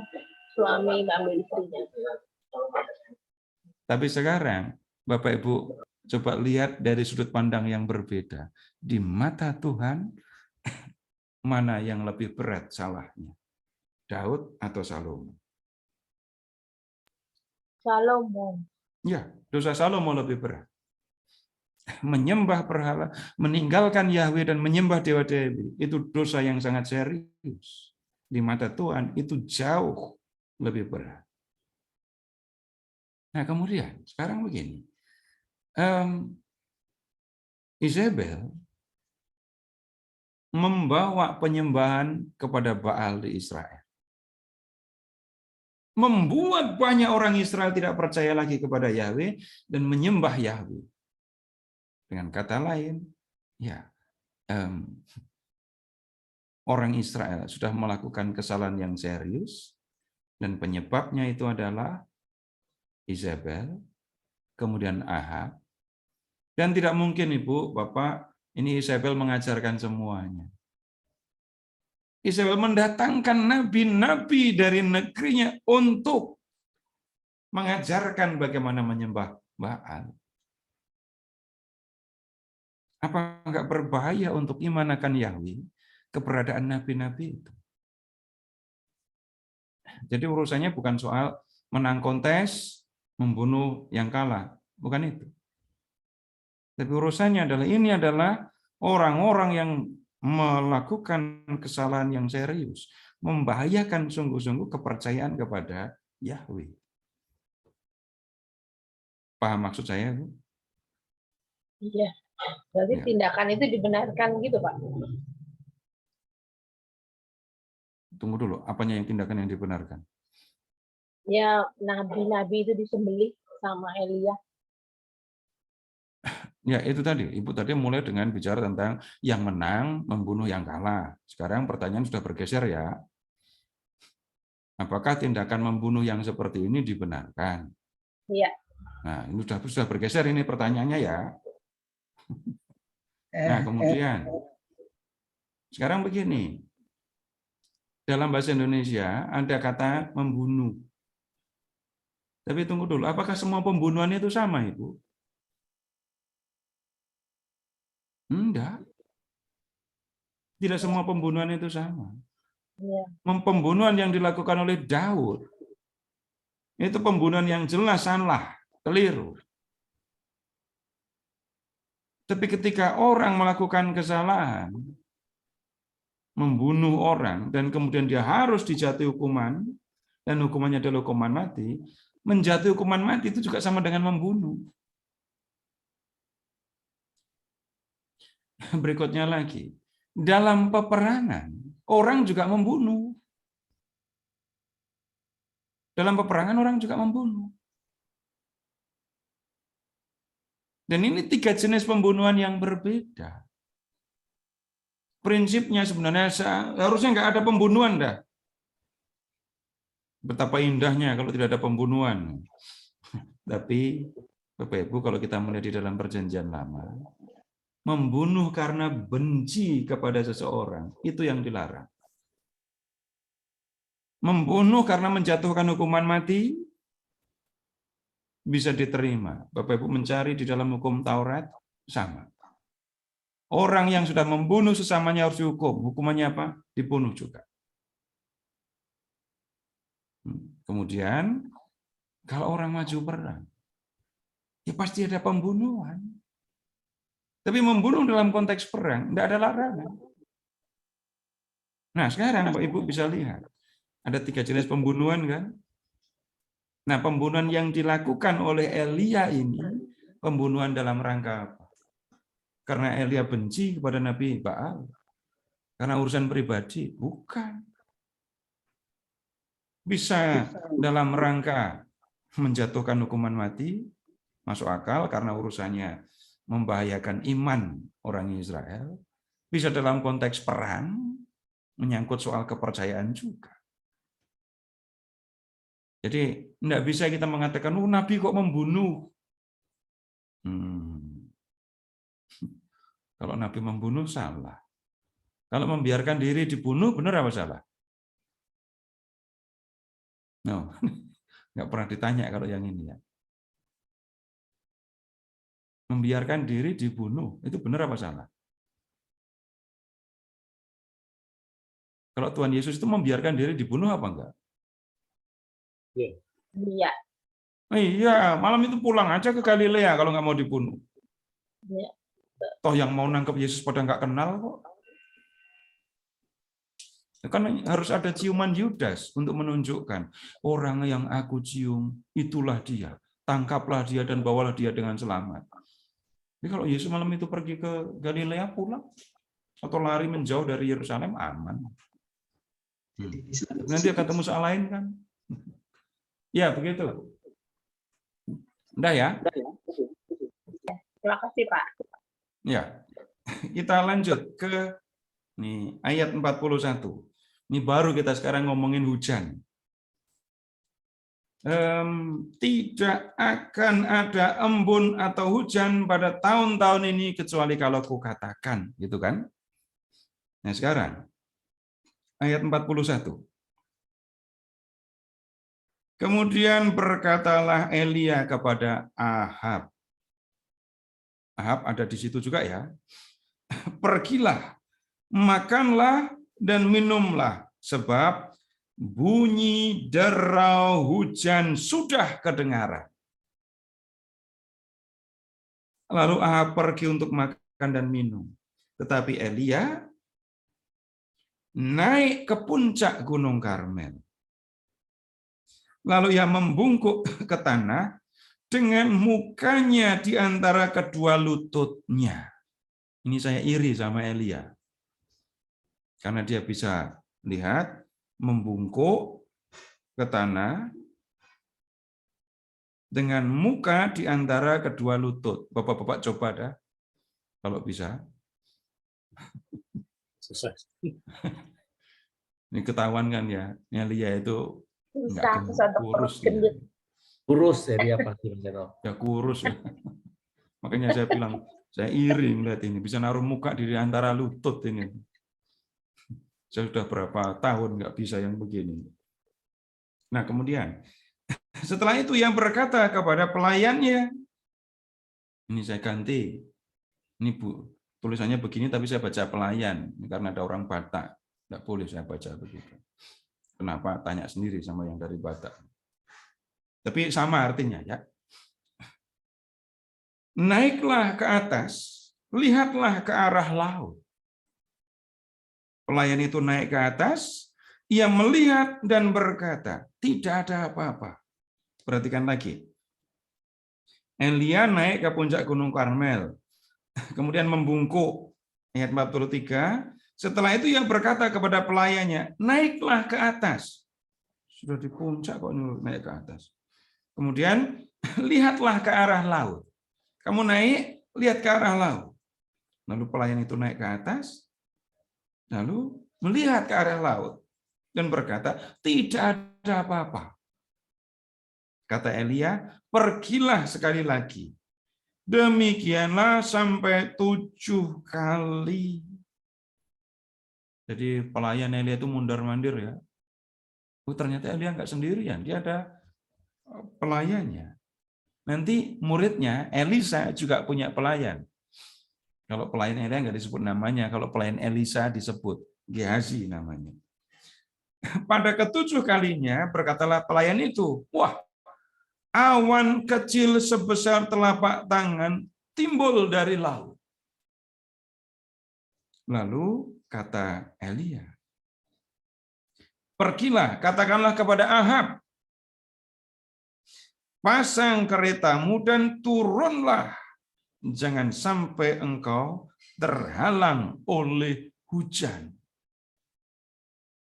suami mengambil istrinya. Tapi sekarang Bapak Ibu coba lihat dari sudut pandang yang berbeda. Di mata Tuhan, mana yang lebih berat salahnya? Daud atau Salomo? Salomo. Ya, dosa Salomo lebih berat. Menyembah berhala, meninggalkan Yahweh dan menyembah dewa-dewi, itu dosa yang sangat serius. Di mata Tuhan itu jauh lebih berat. Nah, kemudian sekarang begini. Isabel membawa penyembahan kepada Baal di Israel. Membuat banyak orang Israel tidak percaya lagi kepada Yahweh dan menyembah Yahweh. Dengan kata lain, ya, orang Israel sudah melakukan kesalahan yang serius dan penyebabnya itu adalah Isabel, kemudian Ahab, dan tidak mungkin Ibu, Bapak, ini Isabel mengajarkan semuanya. Isabel mendatangkan nabi-nabi dari negerinya untuk mengajarkan bagaimana menyembah Baal. Apa enggak berbahaya untuk iman akan Yahweh keberadaan nabi-nabi itu? Jadi urusannya bukan soal menang kontes, membunuh yang kalah, bukan itu. Tapi urusannya adalah ini adalah orang-orang yang melakukan kesalahan yang serius, membahayakan sungguh-sungguh kepercayaan kepada Yahweh. Paham maksud saya, Bu? Iya. Berarti Ya. tindakan itu dibenarkan gitu, Pak? Tunggu dulu, apanya yang tindakan yang dibenarkan? Ya, nabi-nabi itu disembelih sama Elia. Ya, itu tadi. Ibu tadi mulai dengan bicara tentang yang menang membunuh yang kalah. Sekarang pertanyaan sudah bergeser ya. Apakah tindakan membunuh yang seperti ini dibenarkan? Iya. Nah, ini sudah bergeser ini pertanyaannya ya. Nah, kemudian sekarang begini. Dalam bahasa Indonesia ada kata membunuh. Tapi tunggu dulu, apakah semua pembunuhan itu sama, Ibu? Enggak. Tidak semua pembunuhan itu sama. Iya. Pembunuhan yang dilakukan oleh Daud itu pembunuhan yang jelas salah, keliru. Tapi ketika orang melakukan kesalahan, membunuh orang dan kemudian dia harus dijatuhi hukuman dan hukumannya adalah hukuman mati, menjatuhi hukuman mati itu juga sama dengan membunuh. Berikutnya lagi, dalam peperangan orang juga membunuh. Dalam peperangan orang juga membunuh. Dan ini 3 jenis pembunuhan yang berbeda. Prinsipnya sebenarnya harusnya nggak ada pembunuhan dah. Betapa indahnya kalau tidak ada pembunuhan. Tapi Bapak Ibu, kalau kita melihat di dalam Perjanjian Lama, membunuh karena benci kepada seseorang itu yang dilarang. Membunuh karena menjatuhkan hukuman mati bisa diterima. Bapak Ibu mencari di dalam hukum Taurat sama. Orang yang sudah membunuh sesamanya harus dihukum. Hukumannya apa? Dibunuh juga. Kemudian, kalau orang maju perang, ya pasti ada pembunuhan. Tapi membunuh dalam konteks perang, tidak ada larangan. Nah, sekarang Bapak Ibu bisa lihat. Ada 3 jenis pembunuhan kan? Nah, pembunuhan yang dilakukan oleh Elia ini, pembunuhan dalam rangka apa? Karena Elia benci kepada Nabi Baal. Karena urusan pribadi. Bukan. Bisa dalam rangka menjatuhkan hukuman mati, masuk akal karena urusannya membahayakan iman orang Israel. Bisa dalam konteks perang, menyangkut soal kepercayaan juga. Jadi, tidak bisa kita mengatakan, Nabi kok membunuh. Kalau Nabi membunuh, salah. Kalau membiarkan diri dibunuh, benar apa salah? No, nggak pernah ditanya kalau yang ini ya. Membiarkan diri dibunuh, itu benar apa salah? Kalau Tuhan Yesus itu membiarkan diri dibunuh apa enggak? Iya. Iya, malam itu pulang aja ke Galilea kalau nggak mau dibunuh. Iya. Toh yang mau nangkep Yesus pada nggak kenal kok. Kan harus ada ciuman Yudas untuk menunjukkan orang yang aku cium, itulah dia. Tangkaplah dia dan bawalah dia dengan selamat. Jadi kalau Yesus malam itu pergi ke Galilea pulang, atau lari menjauh dari Yerusalem, aman. Nanti akan ketemu soal lain kan? Ya, begitu. Udah ya? Terima kasih, Pak. Ya. Kita lanjut ke ayat 41. Ini baru kita sekarang ngomongin hujan. Tidak akan ada embun atau hujan pada tahun-tahun ini kecuali kalau kukatakan, gitu kan? Nah, sekarang ayat 41. Kemudian berkatalah Elia kepada Ahab. Ahab ada di situ juga ya. Pergilah, makanlah dan minumlah, sebab bunyi derau hujan sudah kedengaran. Lalu Ahab pergi untuk makan dan minum. Tetapi Elia naik ke puncak Gunung Karmel. Lalu ia membungkuk ke tanah dengan mukanya di antara kedua lututnya. Ini saya iri sama Elia. Karena dia bisa lihat, membungkuk ke tanah dengan muka di antara kedua lutut. Bapak-bapak coba dah, kalau bisa. Susah. Ini ketahuan kan ya, Elia itu Susah kurus. Kurus ya dia pasti. Ya kurus. Ya. Makanya saya bilang, saya iri melihat ini. Bisa naruh muka di antara lutut ini. Saya sudah berapa tahun nggak bisa yang begini. Nah kemudian, setelah itu yang berkata kepada pelayannya, ini saya ganti. Ini Bu, tulisannya begini tapi saya baca pelayan. Karena ada orang Batak. Nggak boleh saya baca begitu. Kenapa? Tanya sendiri sama yang dari Batak. Tapi sama artinya ya. Naiklah ke atas, lihatlah ke arah laut. Pelayan itu naik ke atas, ia melihat dan berkata, tidak ada apa-apa. Perhatikan lagi. Elia naik ke puncak Gunung Karmel, kemudian membungkuk. Ayat 43, setelah itu ia berkata kepada pelayannya, naiklah ke atas. Sudah di puncak kok naik ke atas. Kemudian lihatlah ke arah laut. Kamu naik, lihat ke arah laut. Lalu pelayan itu naik ke atas, lalu melihat ke arah laut dan berkata, tidak ada apa-apa. Kata Elia, pergilah sekali lagi. Demikianlah sampai 7 kali. Jadi pelayan Elia itu mundar-mandir ya. Ternyata Elia nggak sendirian, dia ada pelayannya. Nanti muridnya Elisa juga punya pelayan. Kalau pelayan Elia nggak disebut namanya, kalau pelayan Elisa disebut Gehazi namanya. Pada ke-7 kalinya berkatalah pelayan itu, wah, awan kecil sebesar telapak tangan timbul dari laut. Lalu kata Elia, pergilah, katakanlah kepada Ahab, pasang keretamu dan turunlah, jangan sampai engkau terhalang oleh hujan.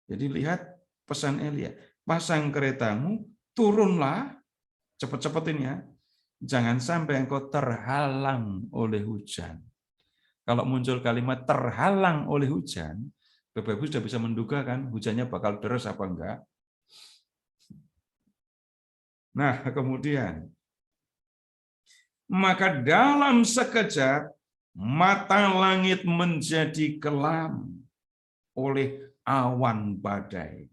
Jadi lihat pesan Elia, pasang keretamu, turunlah, cepat-cepat ini ya, jangan sampai engkau terhalang oleh hujan. Kalau muncul kalimat terhalang oleh hujan, Bapak Ibu sudah bisa menduga kan hujannya bakal deras apa enggak. Nah, kemudian maka dalam sekejap mata langit menjadi kelam oleh awan badai.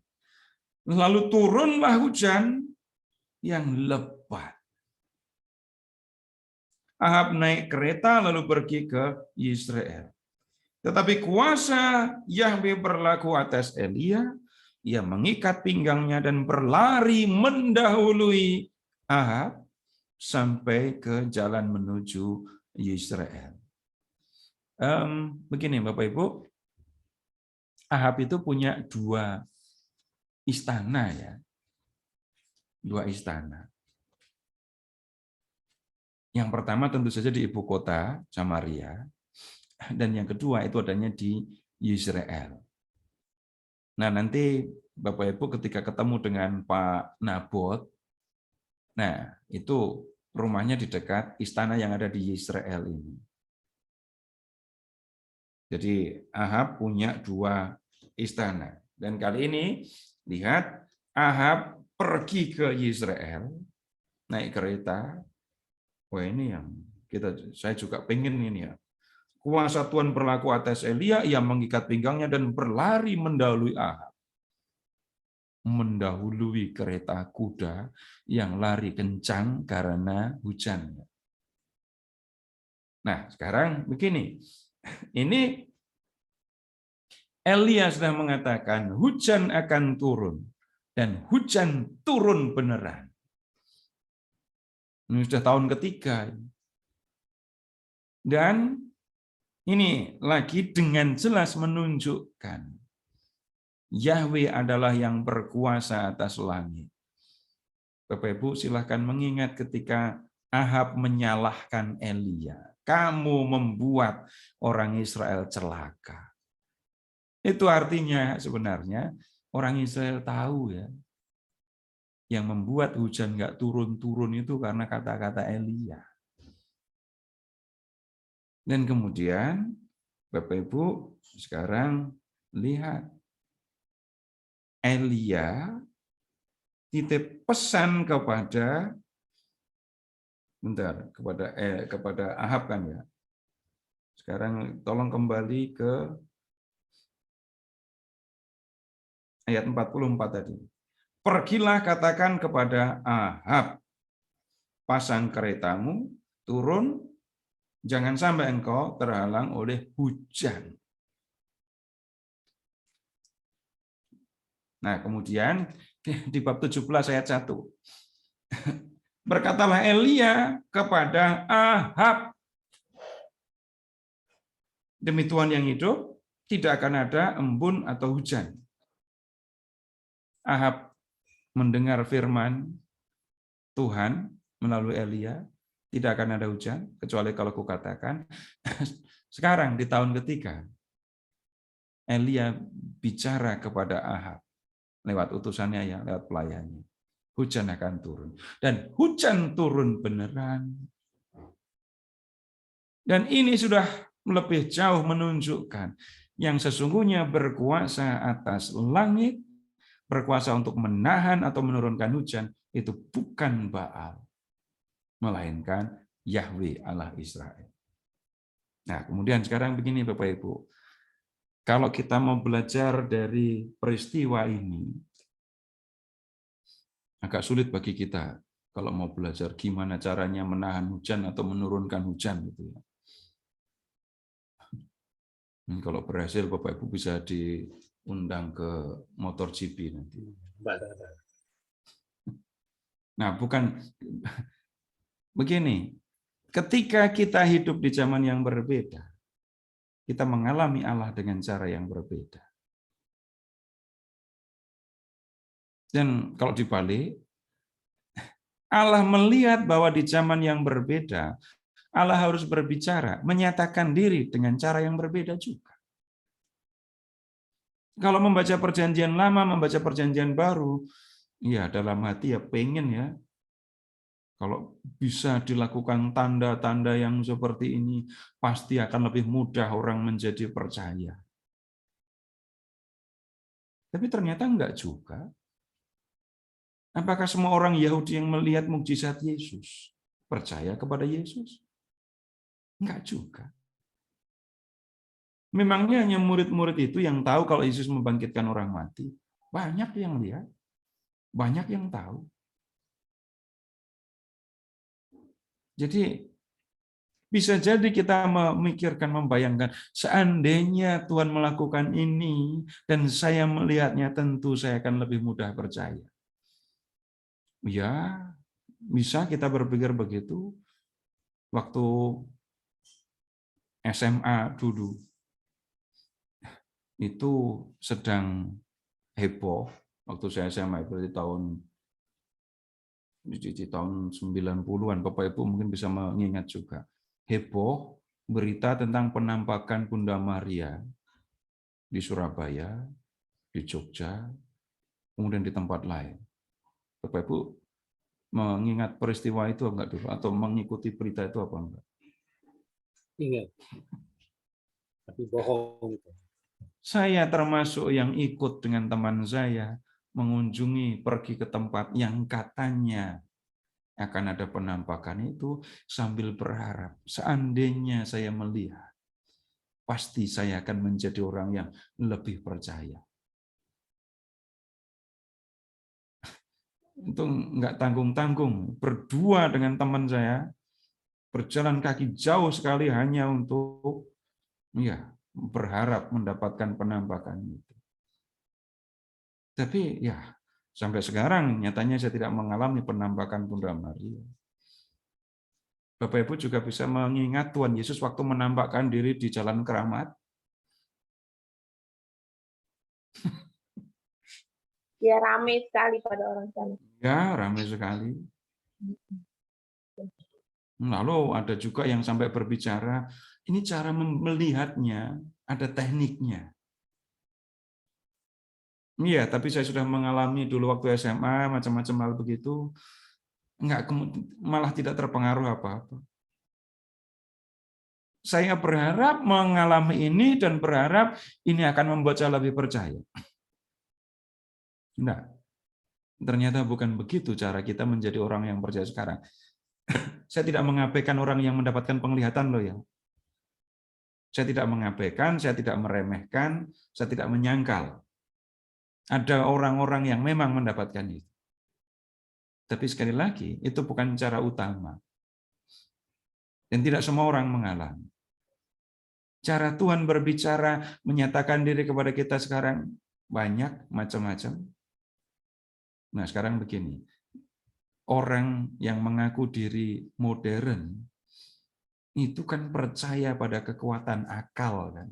Lalu turunlah hujan yang lebat. Ahab naik kereta lalu pergi ke Yisrael. Tetapi kuasa Yahweh berlaku atas Elia, ia mengikat pinggangnya dan berlari mendahului Ahab sampai ke jalan menuju Yisrael. Begini Bapak Ibu, Ahab itu punya 2 istana ya. 2 istana. Yang pertama tentu saja di ibu kota Samaria, dan yang kedua itu adanya di Yisrael. Nah, nanti Bapak Ibu ketika ketemu dengan Pak Nabot, nah itu rumahnya di dekat istana yang ada di Yisrael ini. Jadi Ahab punya 2 istana. Dan kali ini lihat Ahab pergi ke Yisrael naik kereta. Wah, ini yang saya juga pengen ini ya. Kuasa Tuhan berlaku atas Elia, ia mengikat pinggangnya dan berlari mendahului Ahab. Mendahului kereta kuda yang lari kencang karena hujan. Nah, sekarang begini. Ini Elia sudah mengatakan hujan akan turun dan hujan turun beneran. Ini sudah tahun ketiga. Dan ini lagi dengan jelas menunjukkan Yahweh adalah yang berkuasa atas langit. Bapak Ibu silahkan mengingat ketika Ahab menyalahkan Elia. Kamu membuat orang Israel celaka. Itu artinya sebenarnya orang Israel tahu ya. Yang membuat hujan nggak turun-turun itu karena kata-kata Elia. Dan kemudian Bapak Ibu sekarang lihat Elia titip pesan kepada kepada Ahab kan ya. Sekarang tolong kembali ke ayat 44 tadi. Pergilah katakan kepada Ahab, pasang keretamu, turun, jangan sampai engkau terhalang oleh hujan. Nah, kemudian di bab 17 ayat 1. Berkatalah Elia kepada Ahab, demi Tuhan yang hidup, tidak akan ada embun atau hujan. Ahab mendengar firman Tuhan melalui Elia, tidak akan ada hujan, kecuali kalau kukatakan. Sekarang di tahun ketiga, Elia bicara kepada Ahab lewat utusannya, ya, lewat pelayannya. Hujan akan turun. Dan hujan turun beneran. Dan ini sudah lebih jauh menunjukkan yang sesungguhnya berkuasa atas langit, berkuasa untuk menahan atau menurunkan hujan, itu bukan Baal, melainkan Yahweh Allah Israel. Nah, kemudian sekarang begini Bapak Ibu, kalau kita mau belajar dari peristiwa ini, agak sulit bagi kita kalau mau belajar gimana caranya menahan hujan atau menurunkan hujan gitu ya. Kalau berhasil Bapak Ibu bisa diundang ke MotoGP nanti. Nah, bukan begini. Ketika kita hidup di zaman yang berbeda, kita mengalami Allah dengan cara yang berbeda. Dan kalau dibalik, Allah melihat bahwa di zaman yang berbeda, Allah harus berbicara, menyatakan diri dengan cara yang berbeda juga. Kalau membaca perjanjian lama, membaca perjanjian baru, ya dalam hati ya pengen ya, kalau bisa dilakukan tanda-tanda yang seperti ini, pasti akan lebih mudah orang menjadi percaya. Tapi ternyata enggak juga. Apakah semua orang Yahudi yang melihat mukjizat Yesus percaya kepada Yesus? Enggak juga. Memangnya hanya murid-murid itu yang tahu kalau Yesus membangkitkan orang mati? Banyak yang lihat, banyak yang tahu. Jadi bisa jadi kita memikirkan, membayangkan, seandainya Tuhan melakukan ini dan saya melihatnya, tentu saya akan lebih mudah percaya. Ya, bisa kita berpikir begitu. Waktu SMA dulu, itu sedang heboh, waktu saya SMA, berarti di tahun 90-an, Bapak Ibu mungkin bisa mengingat juga. Heboh berita tentang penampakan Bunda Maria di Surabaya, di Jogja, kemudian di tempat lain. Bapak Ibu mengingat peristiwa itu enggak dulu, atau mengikuti berita itu apa enggak? Ingat. Tapi bohong. Saya termasuk yang ikut dengan teman saya mengunjungi, pergi ke tempat yang katanya akan ada penampakan itu, sambil berharap seandainya saya melihat, pasti saya akan menjadi orang yang lebih percaya. Itu enggak tanggung-tanggung, berdua dengan teman saya, berjalan kaki jauh sekali hanya untuk ya berharap mendapatkan penampakan itu. Tapi ya sampai sekarang nyatanya saya tidak mengalami penampakan Bunda Maria. Bapak Ibu juga bisa mengingat Tuhan Yesus waktu menampakkan diri di Jalan Keramat. Ya ramai sekali pada orang sana. Ya, ramai sekali. Lalu ada juga yang sampai berbicara, ini cara melihatnya, ada tekniknya. Iya, tapi saya sudah mengalami dulu waktu SMA, macam-macam hal begitu, malah tidak terpengaruh apa-apa. Saya berharap mengalami ini dan berharap ini akan membuat saya lebih percaya. Enggak. Ternyata bukan begitu cara kita menjadi orang yang percaya sekarang. Saya tidak mengabaikan orang yang mendapatkan penglihatan loh ya. Saya tidak mengabaikan, saya tidak meremehkan, saya tidak menyangkal. Ada orang-orang yang memang mendapatkan itu. Tapi sekali lagi, itu bukan cara utama. Dan tidak semua orang mengalami. Cara Tuhan berbicara, menyatakan diri kepada kita sekarang banyak, macam-macam. Nah, sekarang begini. Orang yang mengaku diri modern, itu kan percaya pada kekuatan akal kan.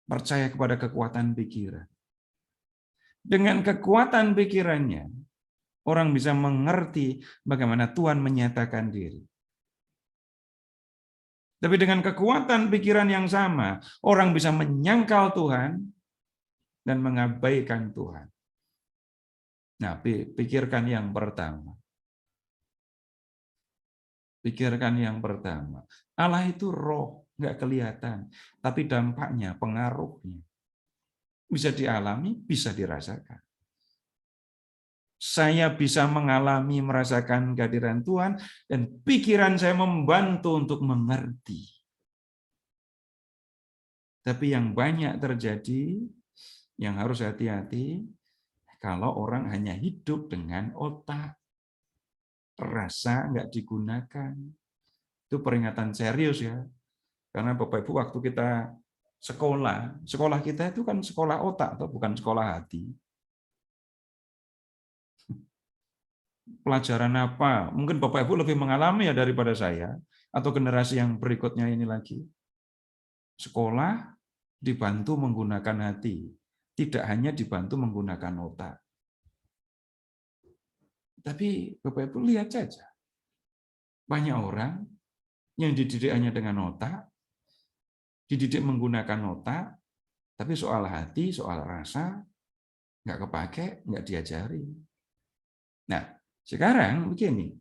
percaya kepada kekuatan pikiran. Dengan kekuatan pikirannya, orang bisa mengerti bagaimana Tuhan menyatakan diri. Tapi dengan kekuatan pikiran yang sama, orang bisa menyangkal Tuhan dan mengabaikan Tuhan. Nah, pikirkan yang pertama. Pikirkan yang pertama. Allah itu roh, nggak kelihatan. Tapi dampaknya, pengaruhnya bisa dialami, bisa dirasakan. Saya bisa mengalami, merasakan kehadiran Tuhan, dan pikiran saya membantu untuk mengerti. Tapi yang banyak terjadi, yang harus hati-hati, kalau orang hanya hidup dengan otak, rasa nggak digunakan. Itu peringatan serius ya. Karena Bapak Ibu waktu kita sekolah kita itu kan sekolah otak, atau bukan sekolah hati. Pelajaran apa? Mungkin Bapak Ibu lebih mengalami ya daripada saya, atau generasi yang berikutnya ini lagi. Sekolah dibantu menggunakan hati, tidak hanya dibantu menggunakan otak. Tapi Bapak Ibu lihat saja, banyak orang yang dididik hanya dengan otak, dididik menggunakan otak, tapi soal hati, soal rasa, nggak kepake, nggak diajari. Nah, sekarang begini,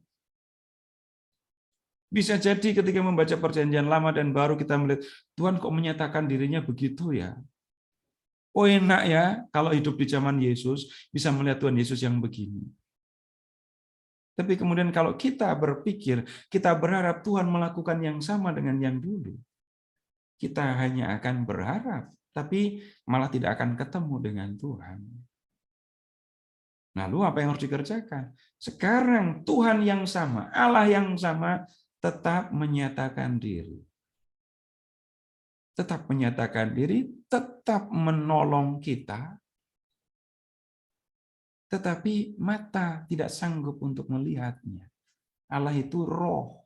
bisa jadi ketika membaca Perjanjian Lama dan Baru kita melihat, Tuhan kok menyatakan dirinya begitu ya? Oh enak ya, kalau hidup di zaman Yesus, bisa melihat Tuhan Yesus yang begini. Tapi kemudian kalau kita berpikir, kita berharap Tuhan melakukan yang sama dengan yang dulu. Kita hanya akan berharap, tapi malah tidak akan ketemu dengan Tuhan. Lalu apa yang harus dikerjakan? Sekarang Tuhan yang sama, Allah yang sama, tetap menyatakan diri. Tetap menyatakan diri, tetap menolong kita, tetapi mata tidak sanggup untuk melihatnya. Allah itu roh.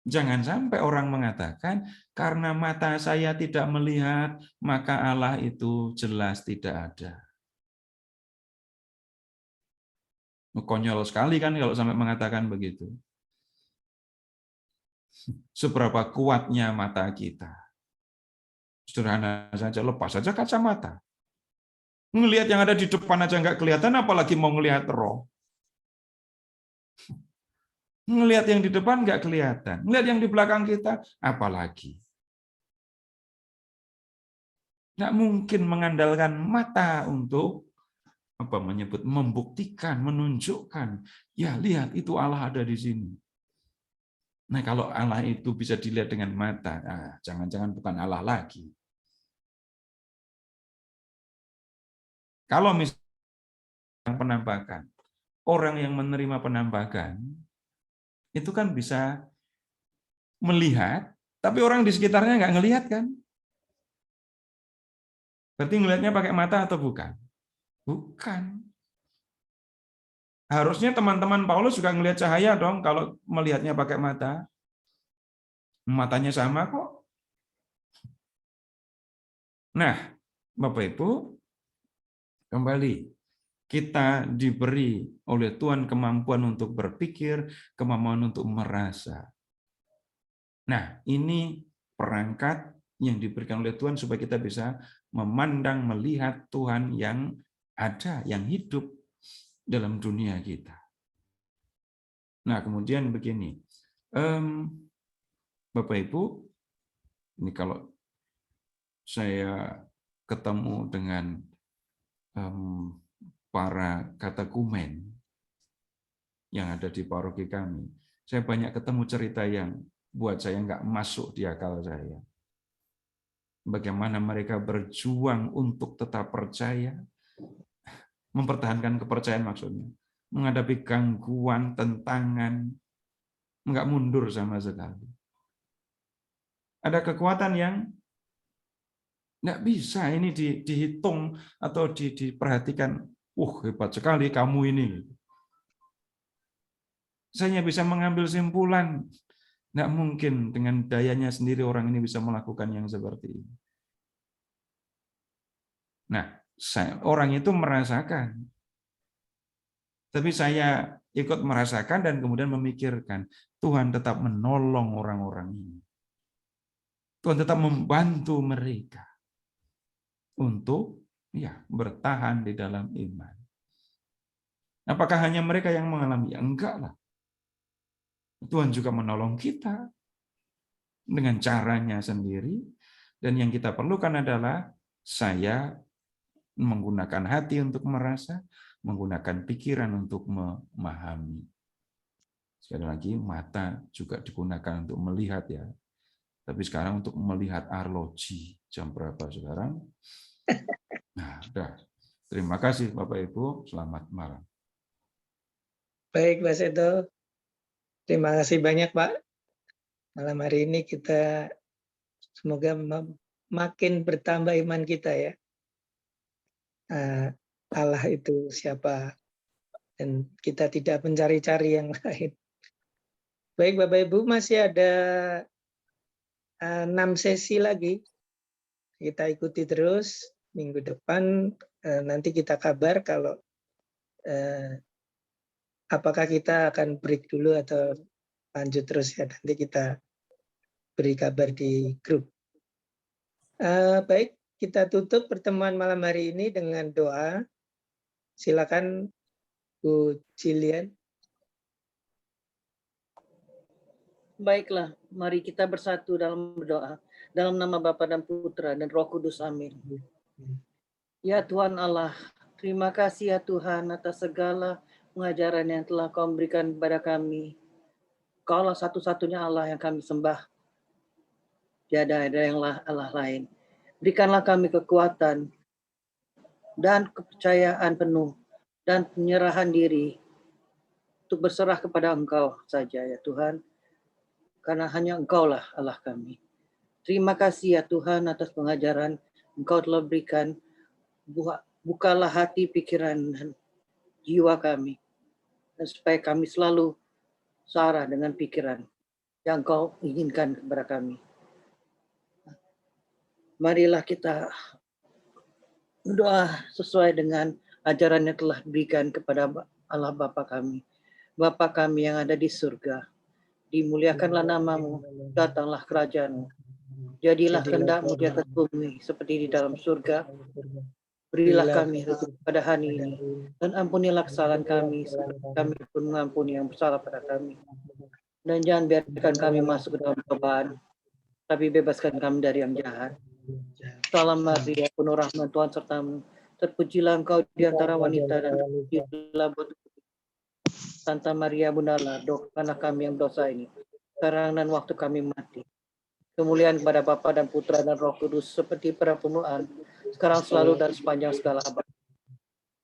Jangan sampai orang mengatakan, karena mata saya tidak melihat, maka Allah itu jelas tidak ada. Konyol sekali kan kalau sampai mengatakan begitu. Seberapa kuatnya mata kita. Sederhana saja, lepas saja kacamata. Ngelihat yang ada di depan aja nggak kelihatan, apalagi mau ngelihat roh. Ngelihat yang di depan nggak kelihatan. Ngelihat yang di belakang kita, apalagi. Nggak mungkin mengandalkan mata untuk membuktikan, menunjukkan. Ya lihat, itu Allah ada di sini. Nah kalau Allah itu bisa dilihat dengan mata, jangan-jangan bukan Allah lagi. Kalau misalnya penampakan, orang yang menerima penampakan, itu kan bisa melihat, tapi orang di sekitarnya nggak ngelihat kan? Berarti ngelihatnya pakai mata atau bukan? Bukan. Harusnya teman-teman Paulus juga ngelihat cahaya dong kalau melihatnya pakai mata. Matanya sama kok. Nah, Bapak Ibu, kembali. Kita diberi oleh Tuhan kemampuan untuk berpikir, kemampuan untuk merasa. Nah, ini perangkat yang diberikan oleh Tuhan supaya kita bisa memandang, melihat Tuhan yang ada, yang hidup dalam dunia kita. Nah, kemudian begini, Bapak Ibu, ini kalau saya ketemu dengan para katekumen yang ada di paroki kami, saya banyak ketemu cerita yang buat saya nggak masuk di akal saya. Bagaimana mereka berjuang untuk tetap percaya, mempertahankan kepercayaan maksudnya, menghadapi gangguan, tentangan, nggak mundur sama sekali. Ada kekuatan yang nggak bisa ini dihitung atau diperhatikan. Hebat sekali kamu ini. Saya bisa mengambil simpulan. Nggak mungkin dengan dayanya sendiri orang ini bisa melakukan yang seperti ini. Nah, orang itu merasakan. Tapi saya ikut merasakan dan kemudian memikirkan, Tuhan tetap menolong orang-orang ini. Tuhan tetap membantu mereka untuk bertahan di dalam iman. Apakah hanya mereka yang mengalami? Ya, enggak lah. Tuhan juga menolong kita dengan caranya sendiri. Dan yang kita perlukan adalah saya menggunakan hati untuk merasa, menggunakan pikiran untuk memahami. Sekali lagi, mata juga digunakan untuk melihat ya. Tapi sekarang untuk melihat arloji. Jam berapa sekarang? Nah, udah. Terima kasih Bapak Ibu. Selamat malam. Baik, Pak Seto. Terima kasih banyak, Pak. Malam hari ini kita semoga makin bertambah iman kita ya. Allah itu siapa? Dan kita tidak mencari-cari yang lain. Baik, Bapak Ibu, masih ada 6 sesi lagi. Kita ikuti terus. Minggu depan nanti kita kabar kalau apakah kita akan break dulu atau lanjut terus ya. Nanti kita beri kabar di grup. Baik, kita tutup pertemuan malam hari ini dengan doa. Silakan Bu Jilian. Baiklah, mari kita bersatu dalam berdoa. Dalam nama Bapa dan Putra dan Roh Kudus, amin. Ya Tuhan Allah, terima kasih ya Tuhan atas segala pengajaran yang telah Kau berikan kepada kami. Kaulah satu-satunya Allah yang kami sembah. Tiada ada yang Allah lain. Berikanlah kami kekuatan dan kepercayaan penuh dan penyerahan diri untuk berserah kepada Engkau saja ya Tuhan. Karena hanya Engkaulah Allah kami. Terima kasih ya Tuhan atas pengajaran Engkau telah berikan. Bukalah hati, pikiran, dan jiwa kami. Dan supaya kami selalu searah dengan pikiran yang Engkau inginkan kepada kami. Marilah kita berdoa sesuai dengan ajaran yang telah diberikan kepada Allah Bapa kami. Bapa kami yang ada di surga, dimuliakanlah namamu, datanglah kerajaan-Mu. Jadilah kehendak-Mu di atas bumi seperti di dalam surga. Berilah kami rezeki pada hari ini, dan ampunilah kesalahan kami, seperti kami pun mengampuni yang bersalah pada kami. Dan jangan biarkan kami masuk ke dalam cobaan, tapi bebaskan kami dari yang jahat. Salam Maria, penuh rahmat Tuhan sertamu. Terpujilah Engkau di antara wanita, dan terpujilah buat Santa Maria Bunda Allah, doakanlah kami yang dosa ini, sekarang dan waktu kami mati. Kemuliaan kepada Bapa dan Putra dan Roh Kudus, seperti pada permulaan, sekarang selalu dan sepanjang segala abad.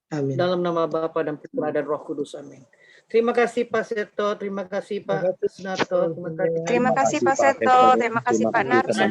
Amin. Dalam nama Bapa dan Putra dan Roh Kudus, amin. Terima kasih Pak Seto, terima kasih Pak Narto, Terima kasih Pak Seto, terima kasih Pak Narto.